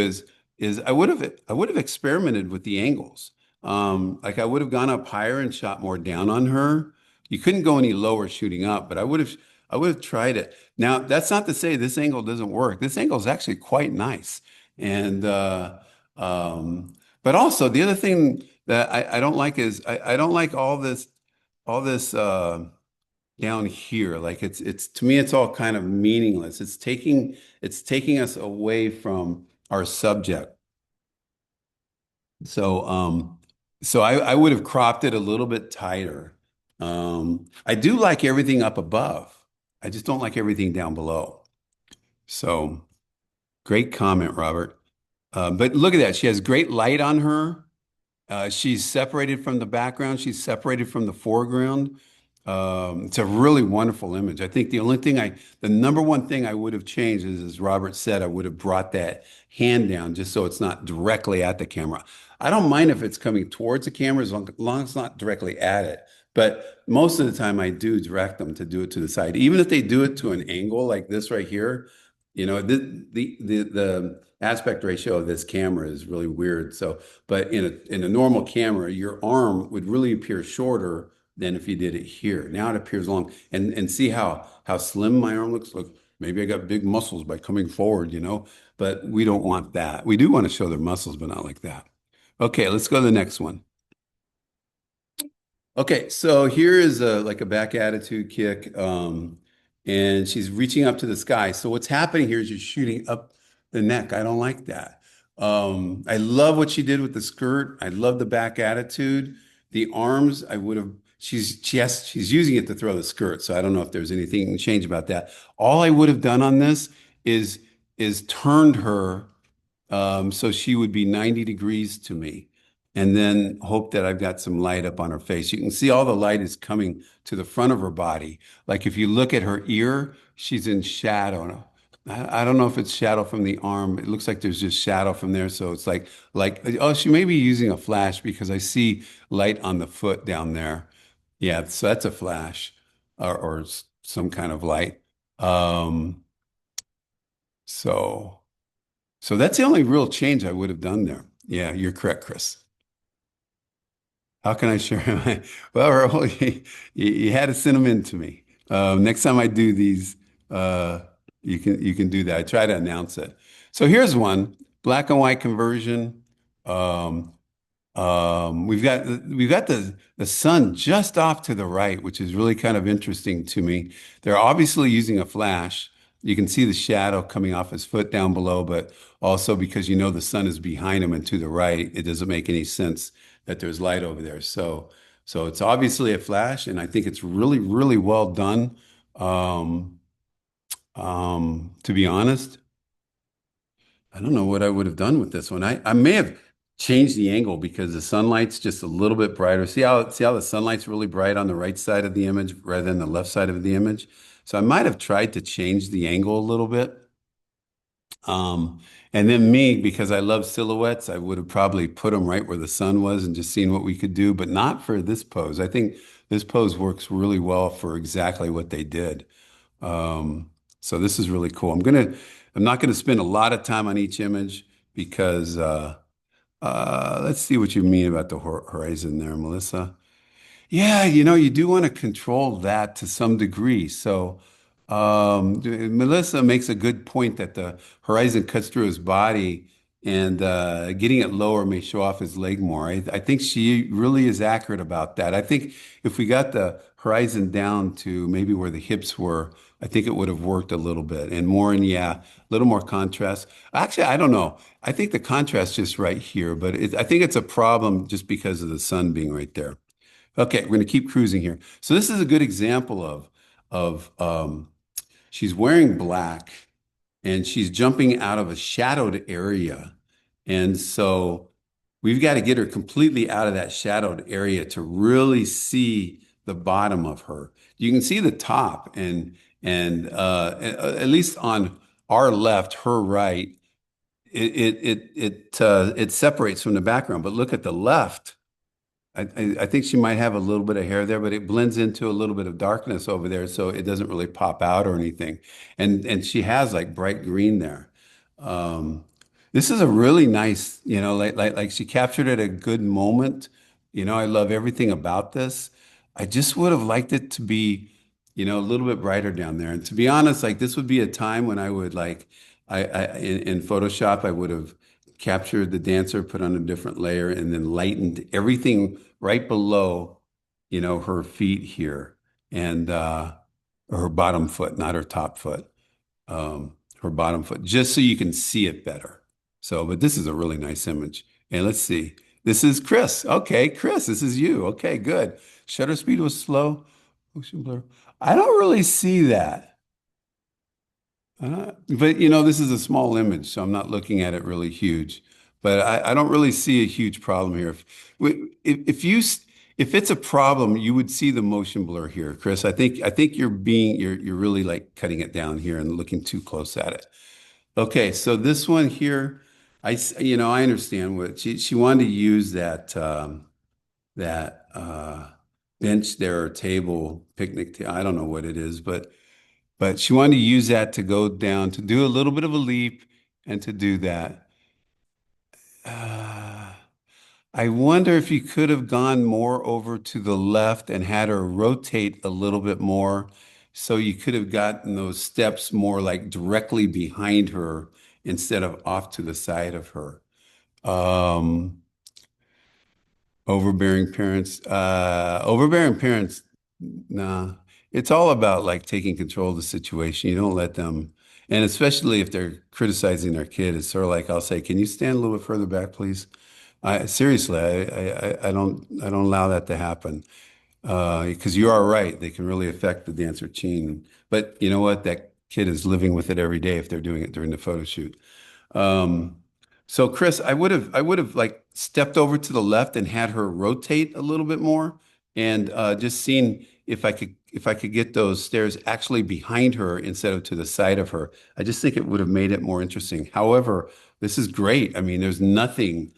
is I would have experimented with the angles. Like I would have gone up higher and shot more down on her. You couldn't go any lower shooting up, but I would have tried it. Now, that's not to say this angle doesn't work. This angle is actually quite nice. And but also the other thing that I don't like is I don't like all this down here. Like it's to me it's all kind of meaningless. It's taking us away from our subject. So I would have cropped it a little bit tighter. I do like everything up above. I just don't like everything down below. So great comment, Robert. But look at that. She has great light on her. She's separated from the background. She's separated from the foreground. It's a really wonderful image. I think the number one thing I would have changed is, as Robert said, I would have brought that hand down just so it's not directly at the camera. I don't mind if it's coming towards the camera as long as it's not directly at it. But most of the time I do direct them to do it to the side. Even if they do it to an angle like this right here, the aspect ratio of this camera is really weird. So, but in a normal camera, your arm would really appear shorter than if you did it here. Now it appears long, and see how slim my arm looks. Look, maybe I got big muscles by coming forward, but we don't want that. We do want to show their muscles, but not like that. Okay, let's go to the next one. Okay, so here is like a back attitude kick, and she's reaching up to the sky. So what's happening here is you're shooting up the neck. I don't like that. I love what she did with the skirt. I love the back attitude. The arms, I would have. She's using it to throw the skirt. So I don't know if there's anything to change about that. All I would have done on this is turned her so she would be 90 degrees to me, and then hope that I've got some light up on her face. You can see all the light is coming to the front of her body. Like if you look at her ear, she's in shadow. I don't know if it's shadow from the arm. It looks like there's just shadow from there. So it's like, oh, she may be using a flash because I see light on the foot down there. Yeah, so that's a flash or some kind of light. Um, so. So that's the only real change I would have done there. Yeah, you're correct, Chris. How can I share my, well, Raul, you had to send them in to me. Next time I do these, uh, you can do that. I try to announce it. So here's one, black and white conversion. Um, we've got the sun just off to the right, which is really kind of interesting to me. They're obviously using a flash. You can see the shadow coming off his foot down below, but also because you know the sun is behind him and to the right, it doesn't make any sense that there's light over there. So it's obviously a flash, and I think it's really, really well done. Um, to be honest. I don't know what I would have done with this one. I may have changed the angle because the sunlight's just a little bit brighter. See how the sunlight's really bright on the right side of the image rather than the left side of the image. So I might have tried to change the angle a little bit. Um, and then me, because I love silhouettes, I would have probably put them right where the sun was and just seen what we could do, but not for this pose. I think this pose works really well for exactly what they did. Um, so this is really cool. I'm not gonna spend a lot of time on each image because let's see what you mean about the horizon there, Melissa. Yeah, you do want to control that to some degree. So, Melissa makes a good point that the horizon cuts through his body, and getting it lower may show off his leg more. I think she really is accurate about that. I think if we got the horizon down to maybe where the hips were, I think it would have worked a little bit and more. And yeah, a little more contrast. Actually, I don't know. I think the contrast just right here, but I think it's a problem just because of the sun being right there. Okay, we're going to keep cruising here. So this is a good example of she's wearing black and she's jumping out of a shadowed area. And so we've got to get her completely out of that shadowed area to really see the bottom of her. You can see the top and at least on our left, her right, it separates from the background. But look at the left. I think she might have a little bit of hair there, but it blends into a little bit of darkness over there, so it doesn't really pop out or anything. And she has like bright green there. Um, this is a really nice, like she captured it at a good moment. I love everything about this. I just would have liked it to be, a little bit brighter down there. And to be honest, like this would be a time when I would like, in Photoshop, I would have captured the dancer, put on a different layer, and then lightened everything right below, her feet here and her bottom foot, not her top foot, her bottom foot, just so you can see it better. So, but this is a really nice image. And let's see. This is Chris. Okay, Chris, this is you. Okay, good. Shutter speed was slow. Motion blur. I don't really see that. But this is a small image, so I'm not looking at it really huge. But I don't really see a huge problem here. If it's a problem, you would see the motion blur here, Chris. I think you're really like cutting it down here and looking too close at it. Okay, so this one here, I understand what she wanted to use that bench there or table, picnic table. I don't know what it is, but she wanted to use that to go down, to do a little bit of a leap and to do that. Uh, I wonder if you could have gone more over to the left and had her rotate a little bit more so you could have gotten those steps more like directly behind her instead of off to the side of her. Um, overbearing parents, nah. It's all about like taking control of the situation. You don't let them, and especially if they're criticizing their kid, it's sort of like I'll say, "Can you stand a little bit further back, please?" Seriously, I don't allow that to happen because you are right. They can really affect the dance routine. But you know what? That kid is living with it every day if they're doing it during the photo shoot. Um, so Chris, I would have like stepped over to the left and had her rotate a little bit more and just seen if I could get those stairs actually behind her instead of to the side of her. I just think it would have made it more interesting. However, this is great. I mean, there's nothing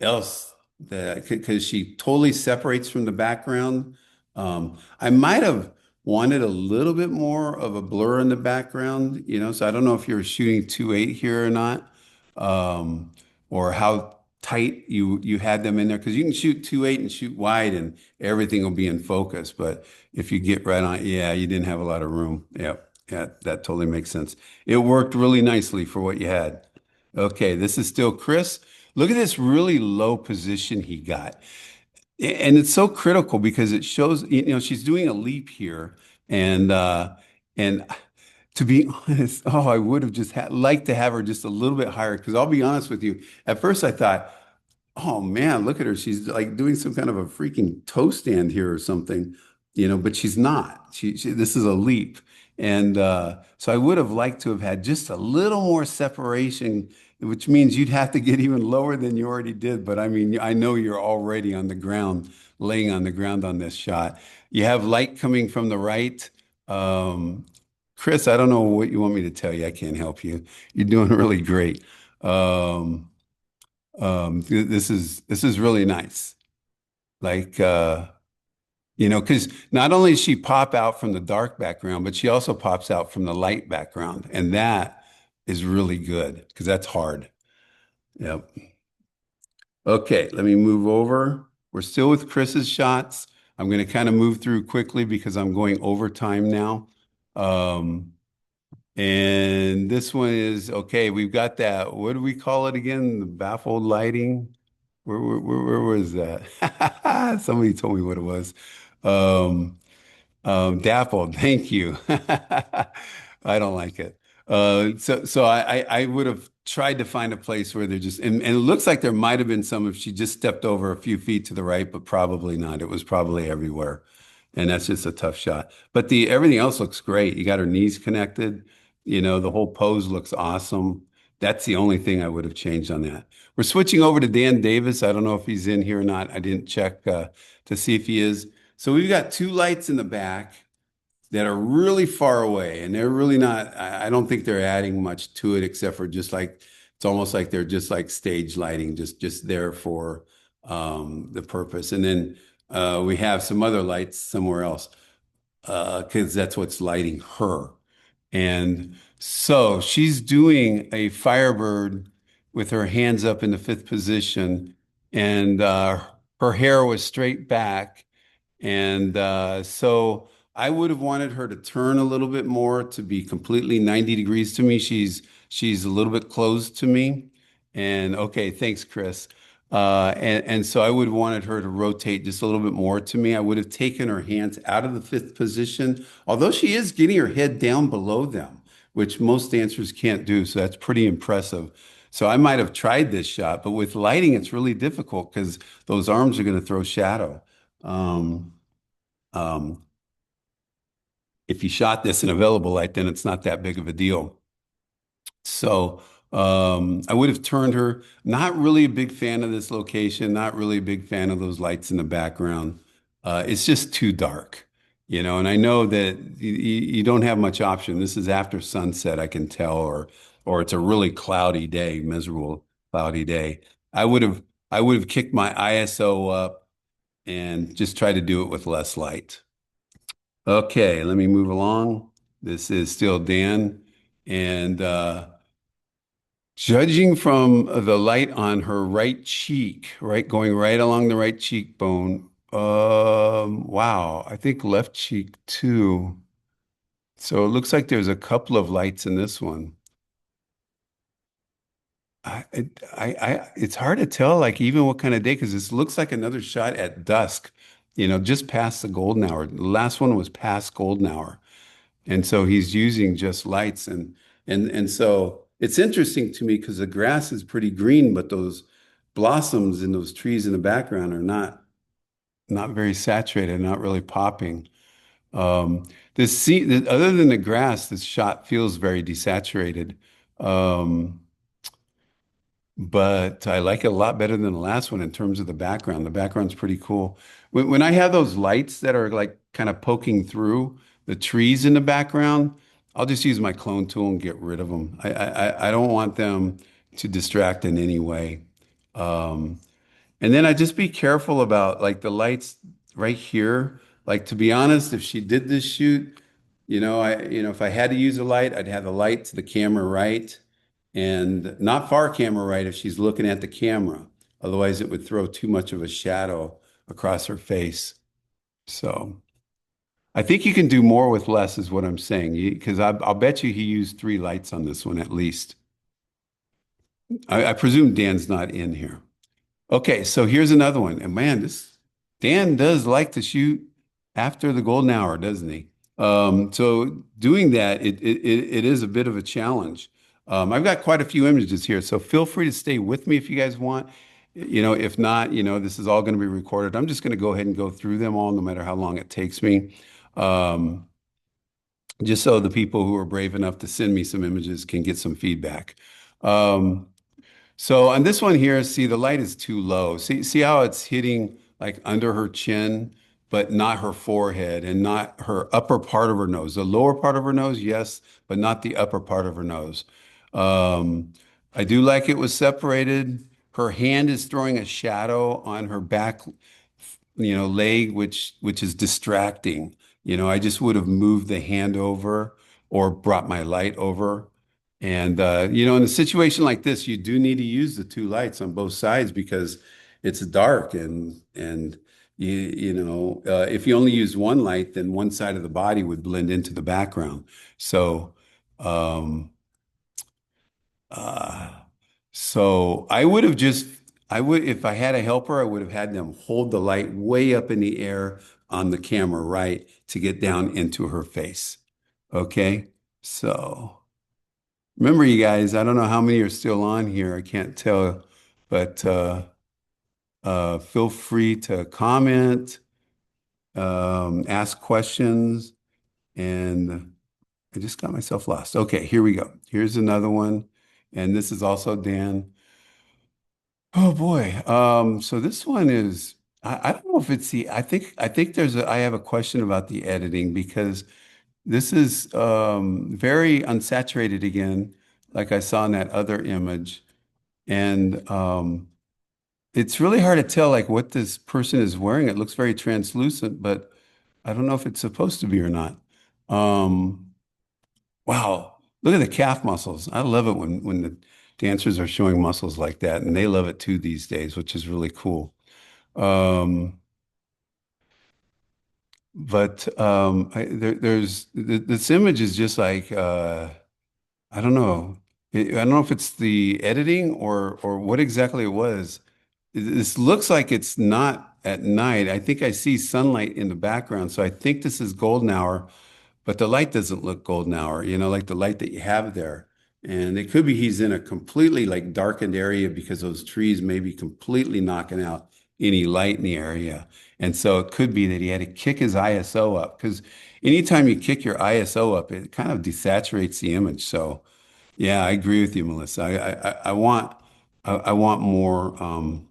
else that because she totally separates from the background. I might have wanted a little bit more of a blur in the background, so I don't know if you're shooting 2.8 here or not, or how tight you had them in there because you can shoot 2.8 and shoot wide and everything will be in focus. But if you get right on, yeah, you didn't have a lot of room. Yeah, yeah, that totally makes sense. It worked really nicely for what you had. Okay, this is still Chris. Look at this really low position he got. And it's so critical because it shows, she's doing a leap here. And to be honest, oh, I would have just liked to have her just a little bit higher. Because I'll be honest with you, at first I thought, oh man, look at her. She's like doing some kind of a freaking toe stand here or something, but she's not. This is a leap. And so I would have liked to have had just a little more separation, which means you'd have to get even lower than you already did. But I mean, I know you're already on the ground, laying on the ground on this shot. You have light coming from the right. Um, Chris, I don't know what you want me to tell you. I can't help you. You're doing really great. Um, this is really nice. Like because not only does she pop out from the dark background, but she also pops out from the light background, and that is really good because that's hard. Yep. Okay, let me move over. We're still with Chris's shots. I'm going to kind of move through quickly because I'm going over time now. Um, and this one is okay. We've got that. What do we call it again? The baffled lighting. Where was that? Somebody told me what it was. Um, Dappled. Thank you. I don't like it. So I would have tried to find a place where they're just and it looks like there might have been some if she just stepped over a few feet to the right, but probably not. It was probably everywhere. And that's just a tough shot. But the everything else looks great. You got her knees connected. The whole pose looks awesome. That's the only thing I would have changed on that. We're switching over to Dan Davis. I don't know if he's in here or not. I didn't check to see if he is. So we've got two lights in the back that are really far away, and they're really not, I don't think they're adding much to it except for just like it's almost like they're just like stage lighting, just there for the purpose. And then we have some other lights somewhere else because that's what's lighting her. And so she's doing a Firebird with her hands up in the fifth position, and her hair was straight back. And so I would have wanted her to turn a little bit more to be completely 90 degrees to me. She's a little bit closed to me. And okay, thanks, Chris. And so I would have wanted her to rotate just a little bit more to me. I would have taken her hands out of the fifth position, although she is getting her head down below them, which most dancers can't do. So that's pretty impressive. So I might have tried this shot, but with lighting, it's really difficult because those arms are going to throw shadow. Um, um, if you shot this in available light, then it's not that big of a deal. So I would have turned her. Not really a big fan of this location. Not really a big fan of those lights in the background. It's just too dark. And I know that you don't have much option. This is after sunset, I can tell, or it's a really cloudy day, miserable cloudy day. I would have I would have kicked my ISO up and just tried to do it with less light. Okay, let me move along. This is still Dan. And judging from the light on her right cheek, right, going right along the right cheekbone, wow, I think left cheek too. So it looks like there's a couple of lights in this one. It's hard to tell, like even what kind of day, because this looks like another shot at dusk, just past the golden hour. The last one was past golden hour. And so he's using just lights and so it's interesting to me because the grass is pretty green, but those blossoms in those trees in the background are not very saturated, not really popping. Um, other than the grass, this shot feels very desaturated. Um, but I like it a lot better than the last one in terms of the background. The background's pretty cool. When I have those lights that are like kind of poking through the trees in the background, I'll just use my clone tool and get rid of them. I don't want them to distract in any way. Um, and then I just be careful about like the lights right here. Like to be honest, if she did this shoot, if I had to use a light, I'd have the light to the camera right and not far camera right if she's looking at the camera. Otherwise, it would throw too much of a shadow across her face. So I think you can do more with less, is what I'm saying. Because I'll bet you he used three lights on this one at least. I presume Dan's not in here. Okay, so here's another one. And man, this Dan does like to shoot after the golden hour, doesn't he? So doing that, it is a bit of a challenge. I've got quite a few images here, so feel free to stay with me if you guys want. If not, this is all going to be recorded. I'm just going to go ahead and go through them all, no matter how long it takes me. Um, just so the people who are brave enough to send me some images can get some feedback. Um, so on this one here, see the light is too low. See how it's hitting like under her chin, but not her forehead and not her upper part of her nose. The lower part of her nose, yes, but not the upper part of her nose. Um, I do like it was separated. Her hand is throwing a shadow on her back, leg, which is distracting. I just would have moved the hand over or brought my light over. And in a situation like this, you do need to use the two lights on both sides because it's dark and if you only use one light, then one side of the body would blend into the background. So um, uh, so I would, if I had a helper, I would have had them hold the light way up in the air on the camera, right, to get down into her face. Okay. So remember, you guys, I don't know how many are still on here. I can't tell, but feel free to comment, ask questions, and I just got myself lost. Okay, here we go. Here's another one. And this is also Dan. Oh boy. So this one is I don't know if it's I think I have a question about the editing because this is very unsaturated again, like I saw in that other image. And it's really hard to tell like what this person is wearing. It looks very translucent, but I don't know if it's supposed to be or not. Um, wow, look at the calf muscles. I love it when the dancers are showing muscles like that, and they love it too these days, which is really cool. Um, this image is just like I don't know. I don't know if it's the editing or what exactly it was. This looks like it's not at night. I think I see sunlight in the background, so I think this is golden hour. But the light doesn't look golden hour, like the light that you have there. And it could be he's in a completely like darkened area because those trees may be completely knocking out any light in the area. And so it could be that he had to kick his ISO up because anytime you kick your ISO up, it kind of desaturates the image. So yeah, I agree with you, Melissa. I want more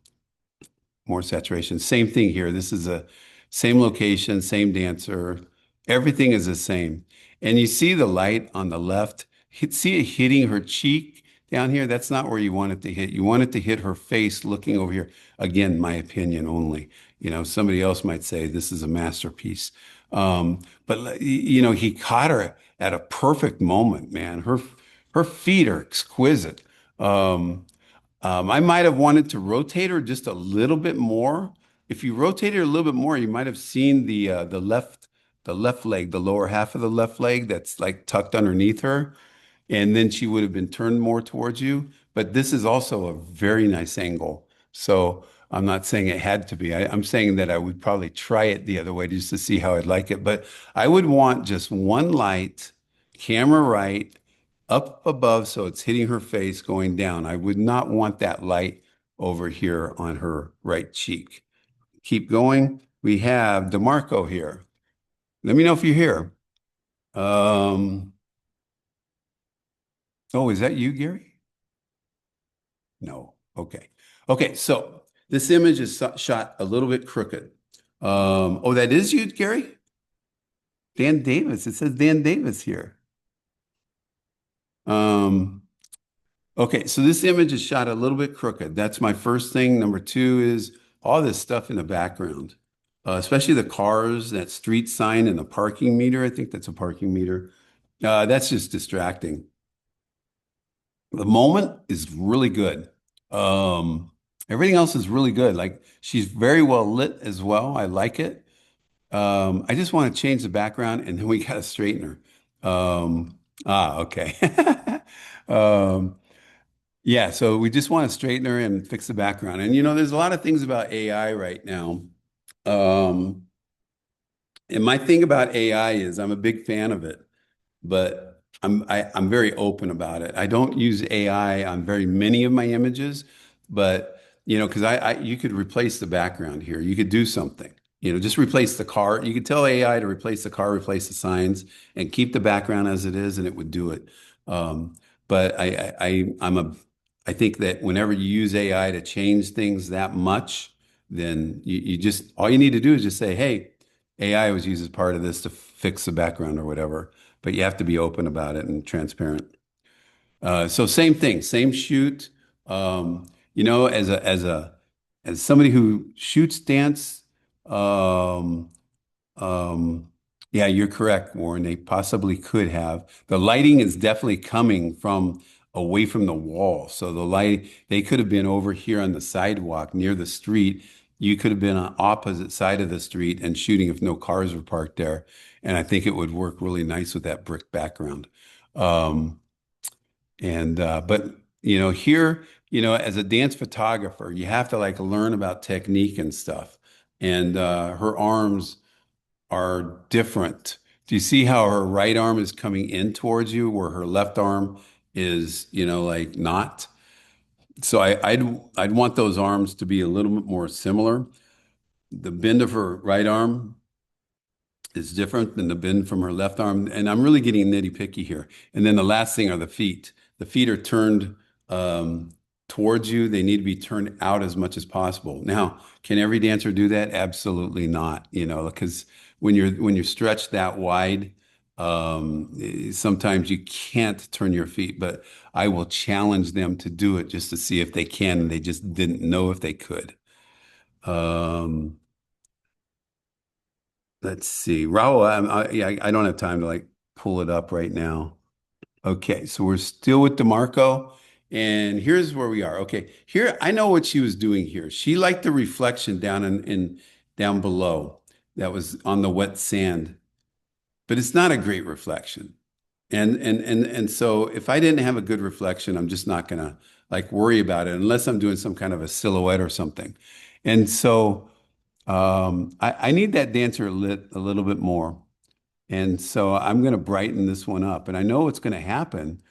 saturation. Same thing here. This is a same location, same dancer. Everything is the same. And you see the light on the left. See it hitting her cheek down here. That's not where you want it to hit. You want it to hit her face looking over here. Again, my opinion only. Somebody else might say this is a masterpiece. But he caught her at a perfect moment, man. Her feet are exquisite. Um, I might have wanted to rotate her just a little bit more. If you rotate her a little bit more, you might have seen the left leg, the lower half of the left leg that's like tucked underneath her, and then she would have been turned more towards you. But this is also a very nice angle. So I'm not saying it had to be. I'm saying that I would probably try it the other way just to see how I'd like it. But I would want just one light, camera right, up above so it's hitting her face going down. I would not want that light over here on her right cheek. Keep going. We have DeMarco here. Let me know if you're here. Um, oh, is that you, Gary? No. Okay. Okay. So this image is shot a little bit crooked. Oh, that is you, Gary? Dan Davis. It says Dan Davis here. Um, okay. So this image is shot a little bit crooked. That's my first thing. Number two is all this stuff in the background, especially the cars, that street sign and the parking meter. I think that's a parking meter. That's just distracting. The moment is really good. Um, Everything else is really good. Like she's very well lit as well. I like it. I just want to change the background and then we got to straighten her. Okay. Um, yeah, so we just want to straighten her and fix the background. And there's a lot of things about AI right now. Um, and my thing about AI is I'm a big fan of it, but I'm very open about it. I don't use AI on very many of my images, but because you could replace the background here. You could do something. Just replace the car. You could tell AI to replace the car, replace the signs, and keep the background as it is, and it would do it. Um, but I think that whenever you use AI to change things that much, then you just all you need to do is just say, "Hey, AI was used as part of this to fix the background or whatever." But you have to be open about it and transparent. So same thing, same shoot. As somebody who shoots dance, um, um, yeah, you're correct, Warren. They possibly could have. The lighting is definitely coming from away from the wall. So they could have been over here on the sidewalk near the street. You could have been on opposite side of the street and shooting if no cars were parked there. And I think it would work really nice with that brick background. Um, but here, as a dance photographer, you have to like learn about technique and stuff. And her arms are different. Do you see how her right arm is coming in towards you, where her left arm is, like not? So I'd want those arms to be a little bit more similar. The bend of her right arm is different than the bend from her left arm. And I'm really getting nitty picky here. And then the last thing are the feet. The feet are turned um, towards you. They need to be turned out as much as possible. Now, can every dancer do that? Absolutely not. Because when you're stretched that wide, sometimes you can't turn your feet. But I will challenge them to do it just to see if they can. And they just didn't know if they could. Um, Let's see. Raul, yeah, I don't have time to like pull it up right now. Okay, so we're still with DeMarco, and here's where we are. Okay, here I know what she was doing here. She liked the reflection down in down below that was on the wet sand, but it's not a great reflection. And so if I didn't have a good reflection, I'm just not gonna like worry about it unless I'm doing some kind of a silhouette or something. And so I need that dancer lit a little bit more. And so I'm going to brighten this one up. And I know what's going to happen.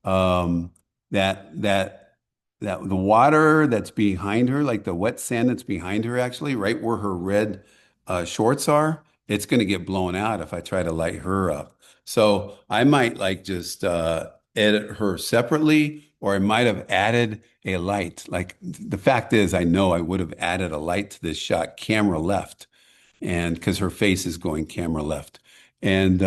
Um, that that that the water that's behind her, like the wet sand that's behind her, actually, right where her red shorts are, it's going to get blown out if I try to light her up. So I might like just edit her separately, or I might have added a light. Like the fact is, I know I would have added a light to this shot, camera left, and because her face is going camera left and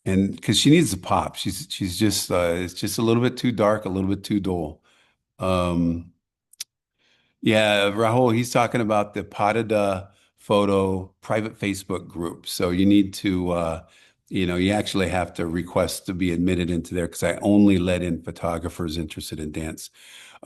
and because she needs to pop. She's just it's just a little bit too dark, a little bit too dull. Um, yeah, Rahul, he's talking about the Potted photo private Facebook group. So you need to you actually have to request to be admitted into there because I only let in photographers interested in dance.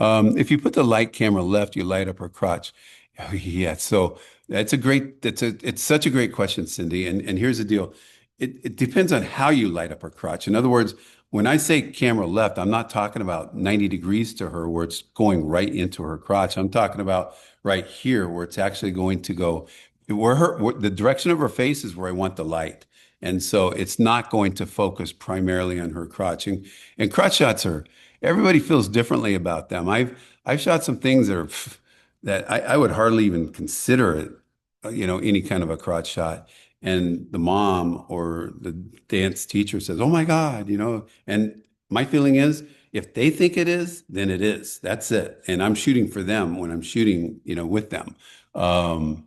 If you put the light camera left, you light up her crotch. Oh, yeah, so it's such a great question, Cindy. And here's the deal. It depends on how you light up her crotch. In other words, when I say camera left, I'm not talking about 90 degrees to her where it's going right into her crotch. I'm talking about right here where it's actually going to go where the direction of her face is where I want the light. And so it's not going to focus primarily on her crotch. And crotch shots are everybody feels differently about them. I've shot some things that I would hardly even consider it, any kind of a crotch shot. And the mom or the dance teacher says, "Oh my God," and my feeling is if they think it is, then it is. That's it. And I'm shooting for them when I'm shooting, with them. Um,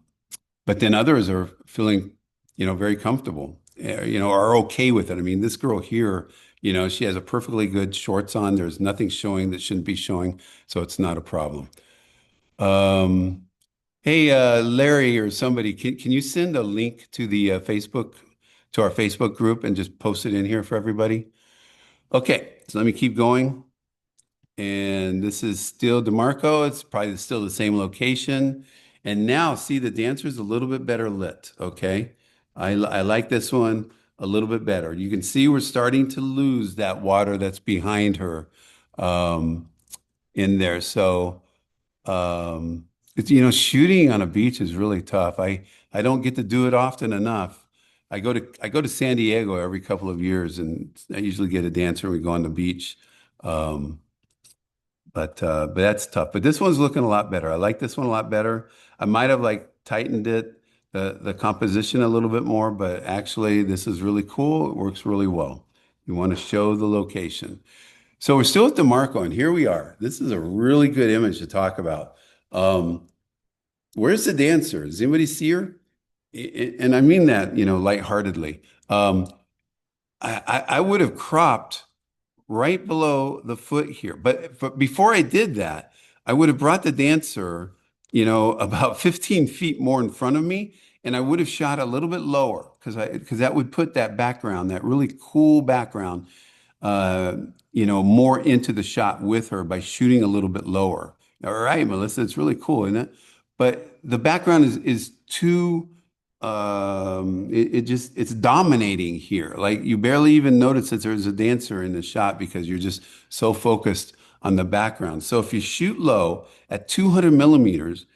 but then others are feeling, very comfortable, are okay with it. I mean, this girl here, she has a perfectly good shorts on. There's nothing showing that shouldn't be showing, so it's not a problem. Um, Hey, Larry or somebody, can you send a link to the to our Facebook group and just post it in here for everybody? Okay, so let me keep going. And this is still DeMarco. It's probably still the same location. And now see the dancer's a little bit better lit. Okay. I like this one a little bit better. You can see we're starting to lose that water that's behind her um, in there. So it's, shooting on a beach is really tough. I don't get to do it often enough. I go to San Diego every couple of years, and I usually get a dancer and we go on the beach. Um, but that's tough. But this one's looking a lot better. I like this one a lot better. I might have like tightened the composition a little bit more, but actually this is really cool. It works really well. You want to show the location. So we're still at DeMarco, and here we are. This is a really good image to talk about. Um, where's the dancer? Does anybody see her? And I mean that, lightheartedly. I would have cropped right below the foot here. But before I did that, I would have brought the dancer, about 15 feet more in front of me, and I would have shot a little bit lower because that would put that background, that really cool background, uh, more into the shot with her by shooting a little bit lower. All right, Melissa, it's really cool, isn't it? But the background is too it's dominating here. Like you barely even notice that there's a dancer in the shot because you're just so focused on the background. So if you shoot low at 200 millimeters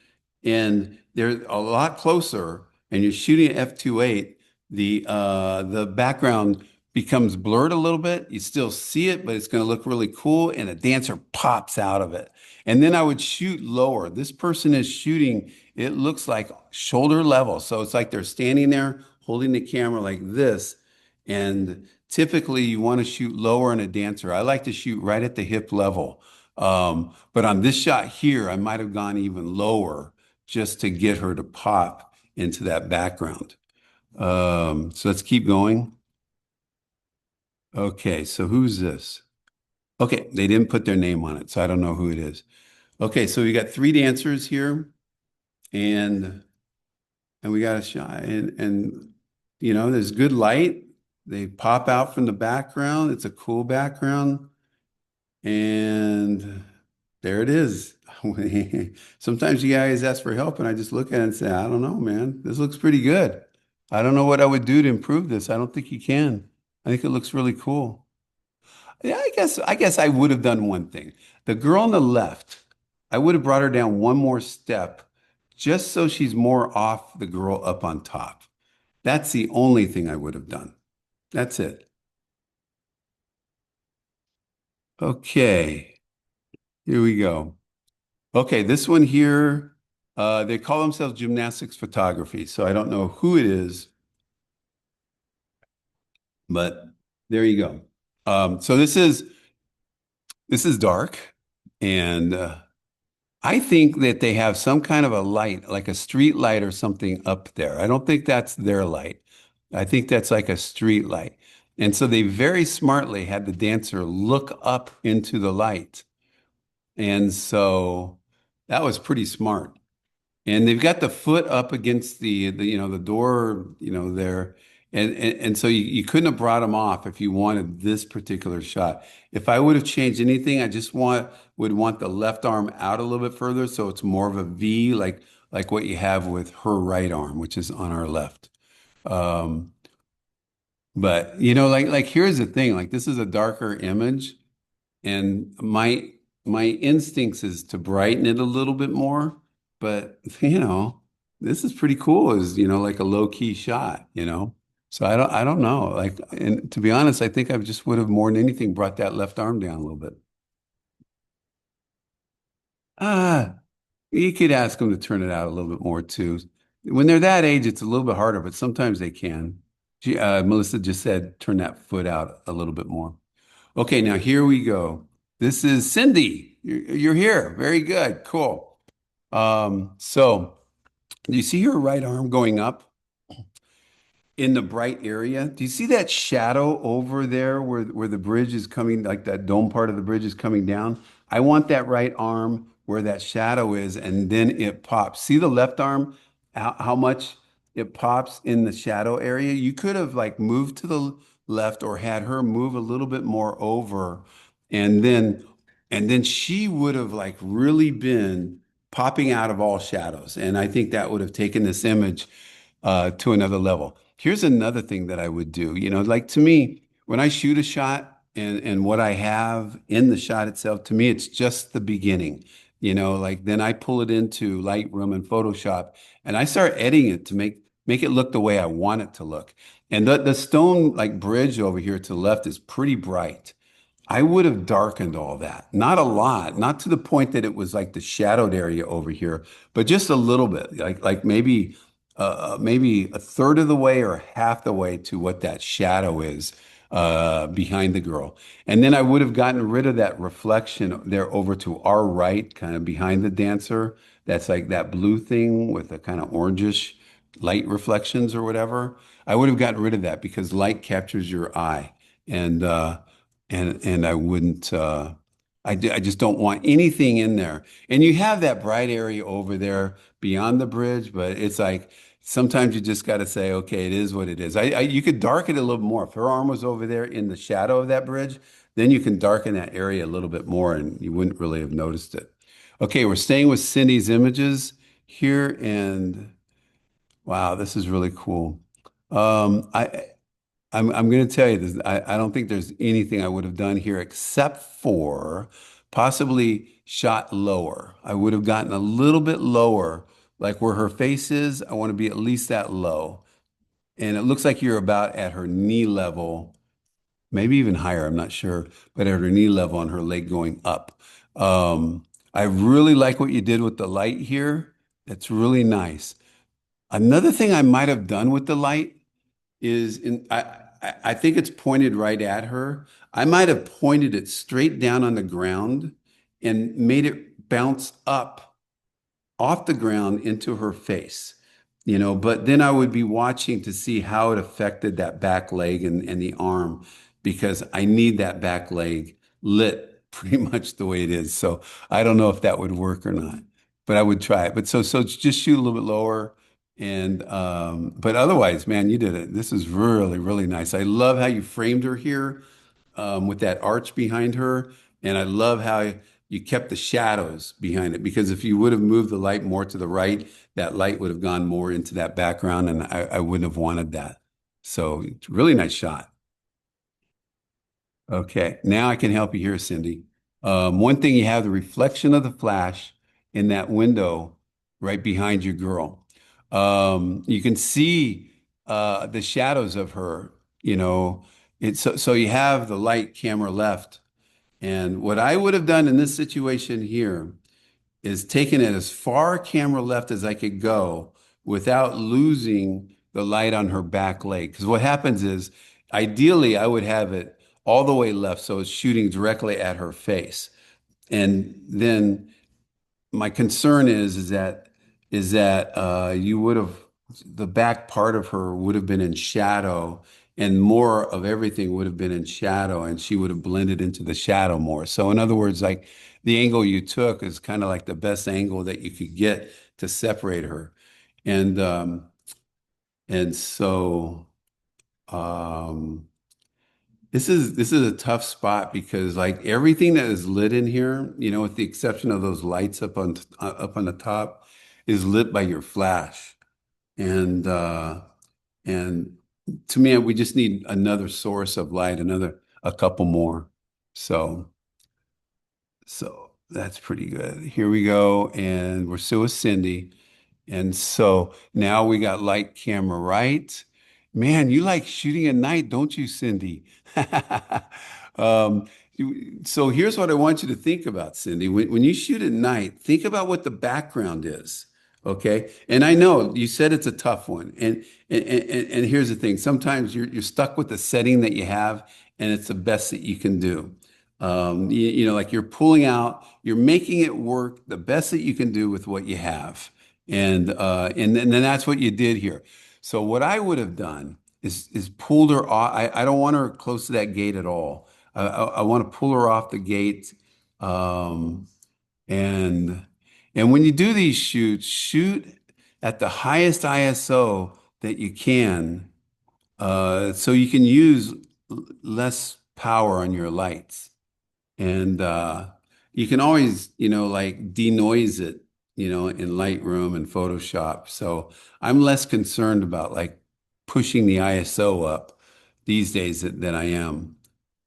and they're a lot closer and you're shooting at f2.8, the background becomes blurred a little bit. You still see it, but it's going to look really cool and a dancer pops out of it. And then I would shoot lower. This person is shooting, it looks like shoulder level. So it's like they're standing there holding the camera like this. And typically you want to shoot lower in a dancer. I like to shoot right at the hip level. But on this shot here, I might have gone even lower just to get her to pop into that background. So let's keep going. Okay, so who's this? Okay, they didn't put their name on it, so I don't know who it is. Okay, so we got three dancers here, and we got a shot, and there's good light. They pop out from the background. It's a cool background, and there it is. Sometimes you guys ask for help, and I just look at it and say, I don't know, man. This looks pretty good. I don't know what I would do to improve this. I don't think you can. I think it looks really cool. Yeah, I guess I would have done one thing. The girl on the left, I would have brought her down one more step just so she's more off the girl up on top. That's the only thing I would have done. That's it. Okay, here we go. Okay, this one here, they call themselves gymnastics photography. So I don't know who it is, but there you go. So this is dark, and I think that they have some kind of a light, like a street light or something up there. I don't think that's their light. I think that's like a street light. And so they very smartly had the dancer look up into the light. And so that was pretty smart. And they've got the foot up against the door, there. And so you couldn't have brought them off if you wanted this particular shot. If I would have changed anything, I just would want the left arm out a little bit further so it's more of a V, like what you have with her right arm, which is on our left. Um, but like here's the thing, like this is a darker image. And my instincts is to brighten it a little bit more, but this is pretty cool as, like a low key shot. So I don't know. Like, and to be honest, I think I just would have more than anything brought that left arm down a little bit. Ah, you could ask them to turn it out a little bit more too. When they're that age, it's a little bit harder, but sometimes they can. Melissa just said turn that foot out a little bit more. Okay, now here we go. This is Cindy. You're here. Very good. Cool. So do you see her right arm going up in the bright area? Do you see that shadow over there where the bridge is coming, like that dome part of the bridge is coming down? I want that right arm where that shadow is, and then it pops. See the left arm, how much it pops in the shadow area? You could have like moved to the left or had her move a little bit more over and then And then she would have like really been popping out of all shadows. And I think that would have taken this image to another level. Here's another thing that I would do. Like to me, when I shoot a shot and what I have in the shot itself, to me, it's just the beginning. Like then I pull it into Lightroom and Photoshop and I start editing it to make it look the way I want it to look. And the stone like bridge over here to the left is pretty bright. I would have darkened all that. Not a lot, not to the point that it was like the shadowed area over here, but just a little bit, like maybe a third of the way or half the way to what that shadow is behind the girl. And then I would have gotten rid of that reflection there over to our right, kind of behind the dancer. That's like that blue thing with the kind of orangish light reflections or whatever. I would have gotten rid of that because light captures your eye. And and I wouldn't I just don't want anything in there. And you have that bright area over there beyond the bridge, but it's like sometimes you just got to say, okay, it is what it is. You could darken it a little more. If her arm was over there in the shadow of that bridge, then you can darken that area a little bit more and you wouldn't really have noticed it. Okay, we're staying with Cindy's images here, and wow, this is really cool. I I'm going to tell you this. I don't think there's anything I would have done here except for possibly shot lower. I would have gotten a little bit lower, like where her face is. I want to be at least that low. And it looks like you're about at her knee level, maybe even higher. I'm not sure, but at her knee level on her leg going up. I really like what you did with the light here. That's really nice. Another thing I might have done with the light is I think it's pointed right at her. I might have pointed it straight down on the ground and made it bounce up off the ground into her face, but then I would be watching to see how it affected that back leg and the arm because I need that back leg lit pretty much the way it is. So I don't know if that would work or not, but I would try it. But so just shoot a little bit lower. And but otherwise, man, you did it. This is really, really nice. I love how you framed her here with that arch behind her. And I love how you kept the shadows behind it because if you would have moved the light more to the right, that light would have gone more into that background, and I wouldn't have wanted that. So it's a really nice shot. Okay, now I can help you here, Cindy. One thing you have the reflection of the flash in that window right behind your girl. You can see the shadows of her, you know. So you have the light camera left. And what I would have done in this situation here is taken it as far camera left as I could go without losing the light on her back leg. Because what happens is, ideally, I would have it all the way left, so it's shooting directly at her face. And then my concern is that you would have the back part of her would have been in shadow and more of everything would have been in shadow and she would have blended into the shadow more. So in other words, like the angle you took is kind of like the best angle that you could get to separate her. And so um this is a tough spot because like everything that is lit in here, with the exception of those lights up on the top, is lit by your flash. And and to me, we just need another source of light, a couple more. So that's pretty good. Here we go, and we're still with Cindy. And so now we got light camera right. Man, you like shooting at night, don't you, Cindy? Um, so here's what I want you to think about, Cindy. When you shoot at night, think about what the background is. Okay. And I know you said it's a tough one. And here's the thing. Sometimes you're stuck with the setting that you have, and it's the best that you can do. Like you're pulling out, you're making it work the best that you can do with what you have. And then that's what you did here. So what I would have done is pulled her off. I don't want her close to that gate at all. I want to pull her off the gate. Um, and and when you do these shoots, shoot at the highest ISO that you can, so you can use less power on your lights. And you can always, like denoise it, in Lightroom and Photoshop. So I'm less concerned about like pushing the ISO up these days than I am.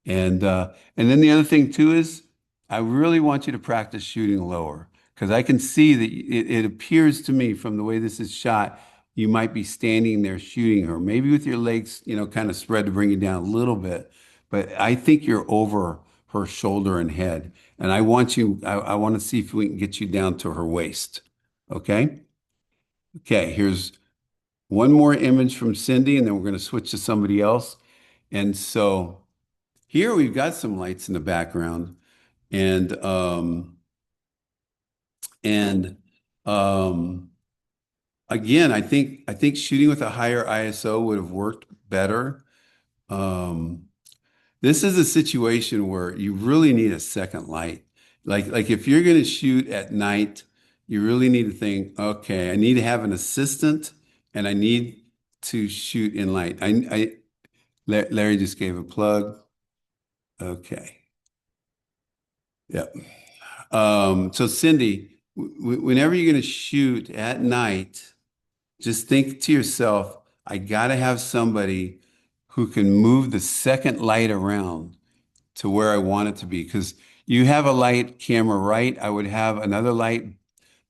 And then the other thing too is I really want you to practice shooting lower because I can see that it appears to me from the way this is shot, you might be standing there shooting her, maybe with your legs, kind of spread to bring you down a little bit. But I think you're over her shoulder and head. And I want to see if we can get you down to her waist. Okay. Okay. Here's one more image from Cindy, and then we're going to switch to somebody else. And so here we've got some lights in the background. And and um again, I think shooting with a higher ISO would have worked better. Um this is a situation where you really need a second light. Like if you're going to shoot at night, you really need to think, okay, I need to have an assistant and I need to shoot in light. Larry just gave a plug. Okay. Yep. So Cindy, whenever you're going to shoot at night, just think to yourself, I got to have somebody who can move the second light around to where I want it to be. Because you have a light camera right, I would have another light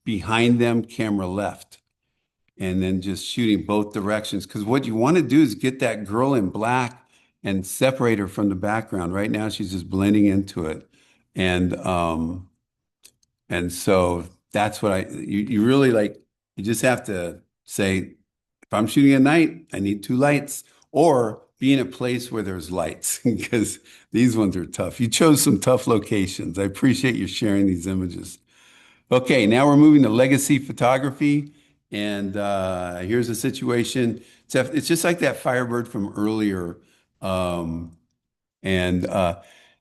behind them, camera left, and then just shooting both directions. Because what you want to do is get that girl in black and separate her from the background. Right now, she's just blending into it. And and so that's what you really like, you just have to say, if I'm shooting at night, I need two lights or be in a place where there's lights because these ones are tough. You chose some tough locations. I appreciate you sharing these images. Okay, now we're moving to legacy photography. And here's a situation. It's just like that Firebird from earlier. Um, and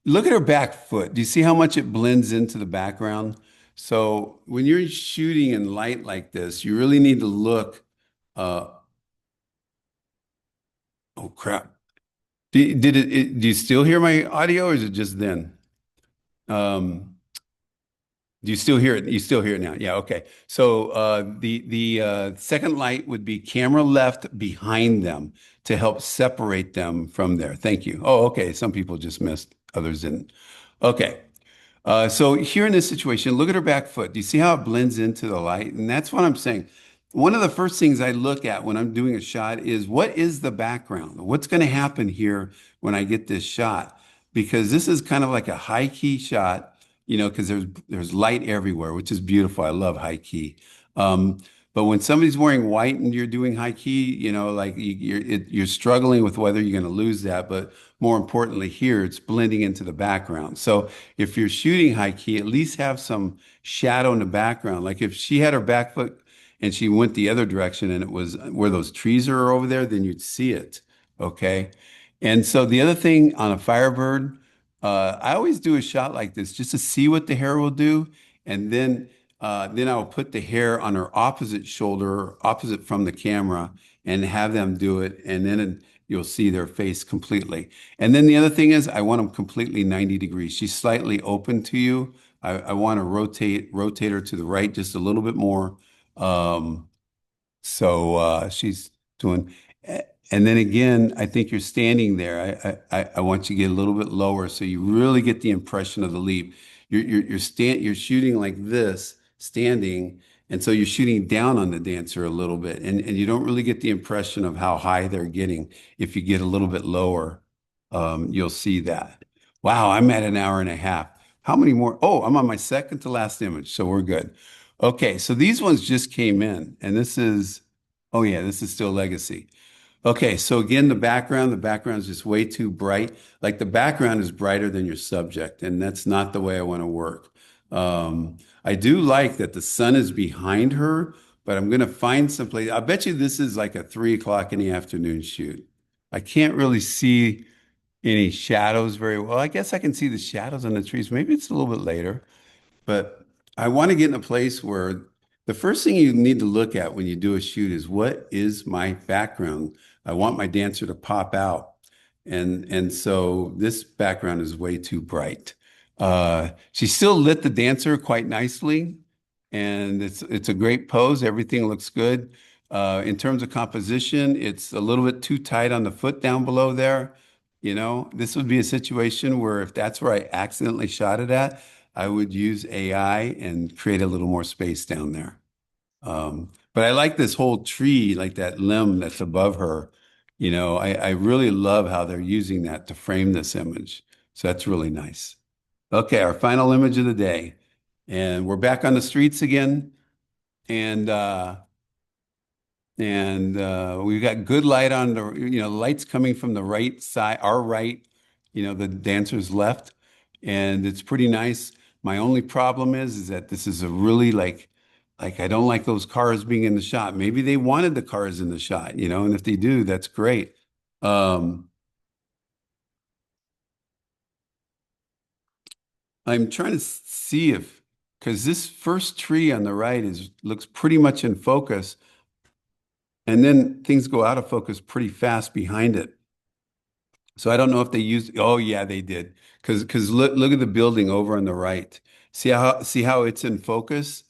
look at her back foot. Do you see how much it blends into the background? So when you're shooting in light like this, you really need to look. Uh, oh crap! Do you still hear my audio, or is it just then? Um, do you still hear it? You still hear it now? Yeah. Okay. So the second light would be camera left behind them to help separate them from there. Thank you. Oh, okay. Some people just missed, others didn't. Okay. So here in this situation, look at her back foot. Do you see how it blends into the light? And that's what I'm saying. One of the first things I look at when I'm doing a shot is what is the background? What's going to happen here when I get this shot? Because this is kind of like a high key shot, because there's light everywhere, which is beautiful. I love high key. But when somebody's wearing white and you're doing high key, like you're struggling with whether you're going to lose that. But more importantly, here it's blending into the background. So if you're shooting high key, at least have some shadow in the background. Like if she had her back foot and she went the other direction and it was where those trees are over there, then you'd see it. Okay. And so the other thing on a Firebird, I always do a shot like this just to see what the hair will do. And then I'll put the hair on her opposite shoulder, opposite from the camera, and have them do it. And then you'll see their face completely. And then the other thing is I want them completely 90 degrees. She's slightly open to you. I want to rotate her to the right just a little bit more. Um, so she's doing, and then again, I think you're standing there. I want you to get a little bit lower so you really get the impression of the leap. You're shooting like this, standing, and so you're shooting down on the dancer a little bit, and you don't really get the impression of how high they're getting. If you get a little bit lower, you'll see that. Wow, I'm at an hour and a half. How many more? Oh, I'm on my second to last image, so we're good. Okay, so these ones just came in, and oh yeah, this is still legacy. Okay, so again, the background is just way too bright. Like the background is brighter than your subject, and that's not the way I want to work. I do like that the sun is behind her, but I'm going to find some place. I bet you this is like a 3 o'clock in the afternoon shoot. I can't really see any shadows very well. I guess I can see the shadows on the trees. Maybe it's a little bit later. But I want to get in a place where the first thing you need to look at when you do a shoot is what is my background? I want my dancer to pop out. And so this background is way too bright. She still lit the dancer quite nicely, and it's a great pose. Everything looks good. In terms of composition, it's a little bit too tight on the foot down below there. You know, this would be a situation where if that's where I accidentally shot it at, I would use AI and create a little more space down there. But I like this whole tree, like that limb that's above her. You know, I really love how they're using that to frame this image. So that's really nice. Okay, our final image of the day. And we're back on the streets again. And we've got good light on the, lights coming from the right side, our right, the dancer's left. And it's pretty nice. My only problem is that this is a really like I don't like those cars being in the shot. Maybe they wanted the cars in the shot, and if they do, that's great. Um, I'm trying to see if, because this first tree on the right looks pretty much in focus, and then things go out of focus pretty fast behind it. So I don't know if they used, oh yeah, they did. Because look at the building over on the right. See how it's in focus?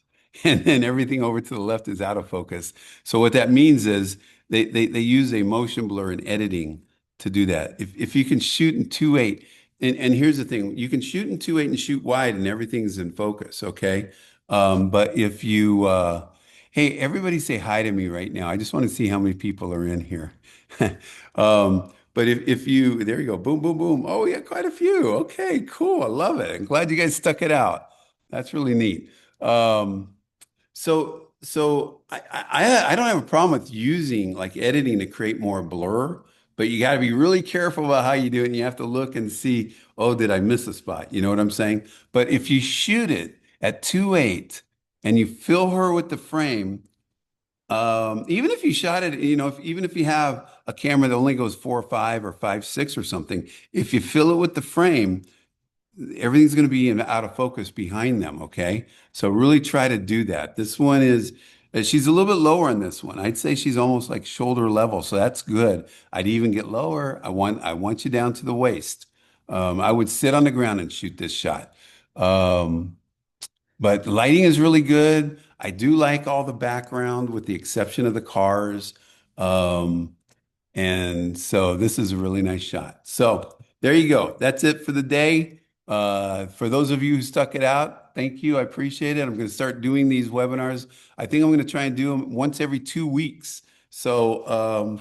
And then everything over to the left is out of focus. So what that means is they use a motion blur in editing to do that. If you can shoot in 2.8, and here's the thing, you can shoot in 2.8 and shoot wide and everything's in focus, okay? But if you hey, everybody say hi to me right now. I just want to see how many people are in here. But if you, there you go, boom, boom, boom. Oh, yeah, quite a few. Okay, cool. I love it. I'm glad you guys stuck it out. That's really neat. So I don't have a problem with using like editing to create more blur, but you got to be really careful about how you do it. And you have to look and see, oh, did I miss a spot? You know what I'm saying? But if you shoot it at 2.8 and you fill her with the frame, even if you shot it, even if you have a camera that only goes 4.5 or 5.6 or something, if you fill it with the frame, everything's going to be out of focus behind them. Okay. So really try to do that. This one is, she's a little bit lower on this one. I'd say she's almost like shoulder level. So that's good. I'd even get lower. I want you down to the waist. I would sit on the ground and shoot this shot. Um, but the lighting is really good. I do like all the background with the exception of the cars. Um, and so this is a really nice shot. So there you go. That's it for the day. For those of you who stuck it out, thank you. I appreciate it. I'm going to start doing these webinars. I think I'm going to try and do them once every 2 weeks. So,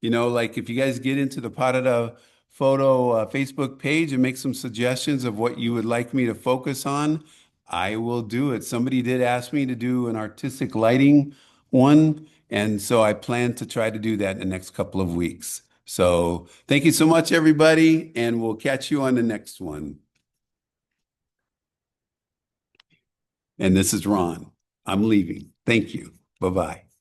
like if you guys get into the Parada Photo Facebook page and make some suggestions of what you would like me to focus on, I will do it. Somebody did ask me to do an artistic lighting one. And so I plan to try to do that in the next couple of weeks. So thank you so much, everybody, and we'll catch you on the next one. And this is Ron. I'm leaving. Thank you. Bye-bye.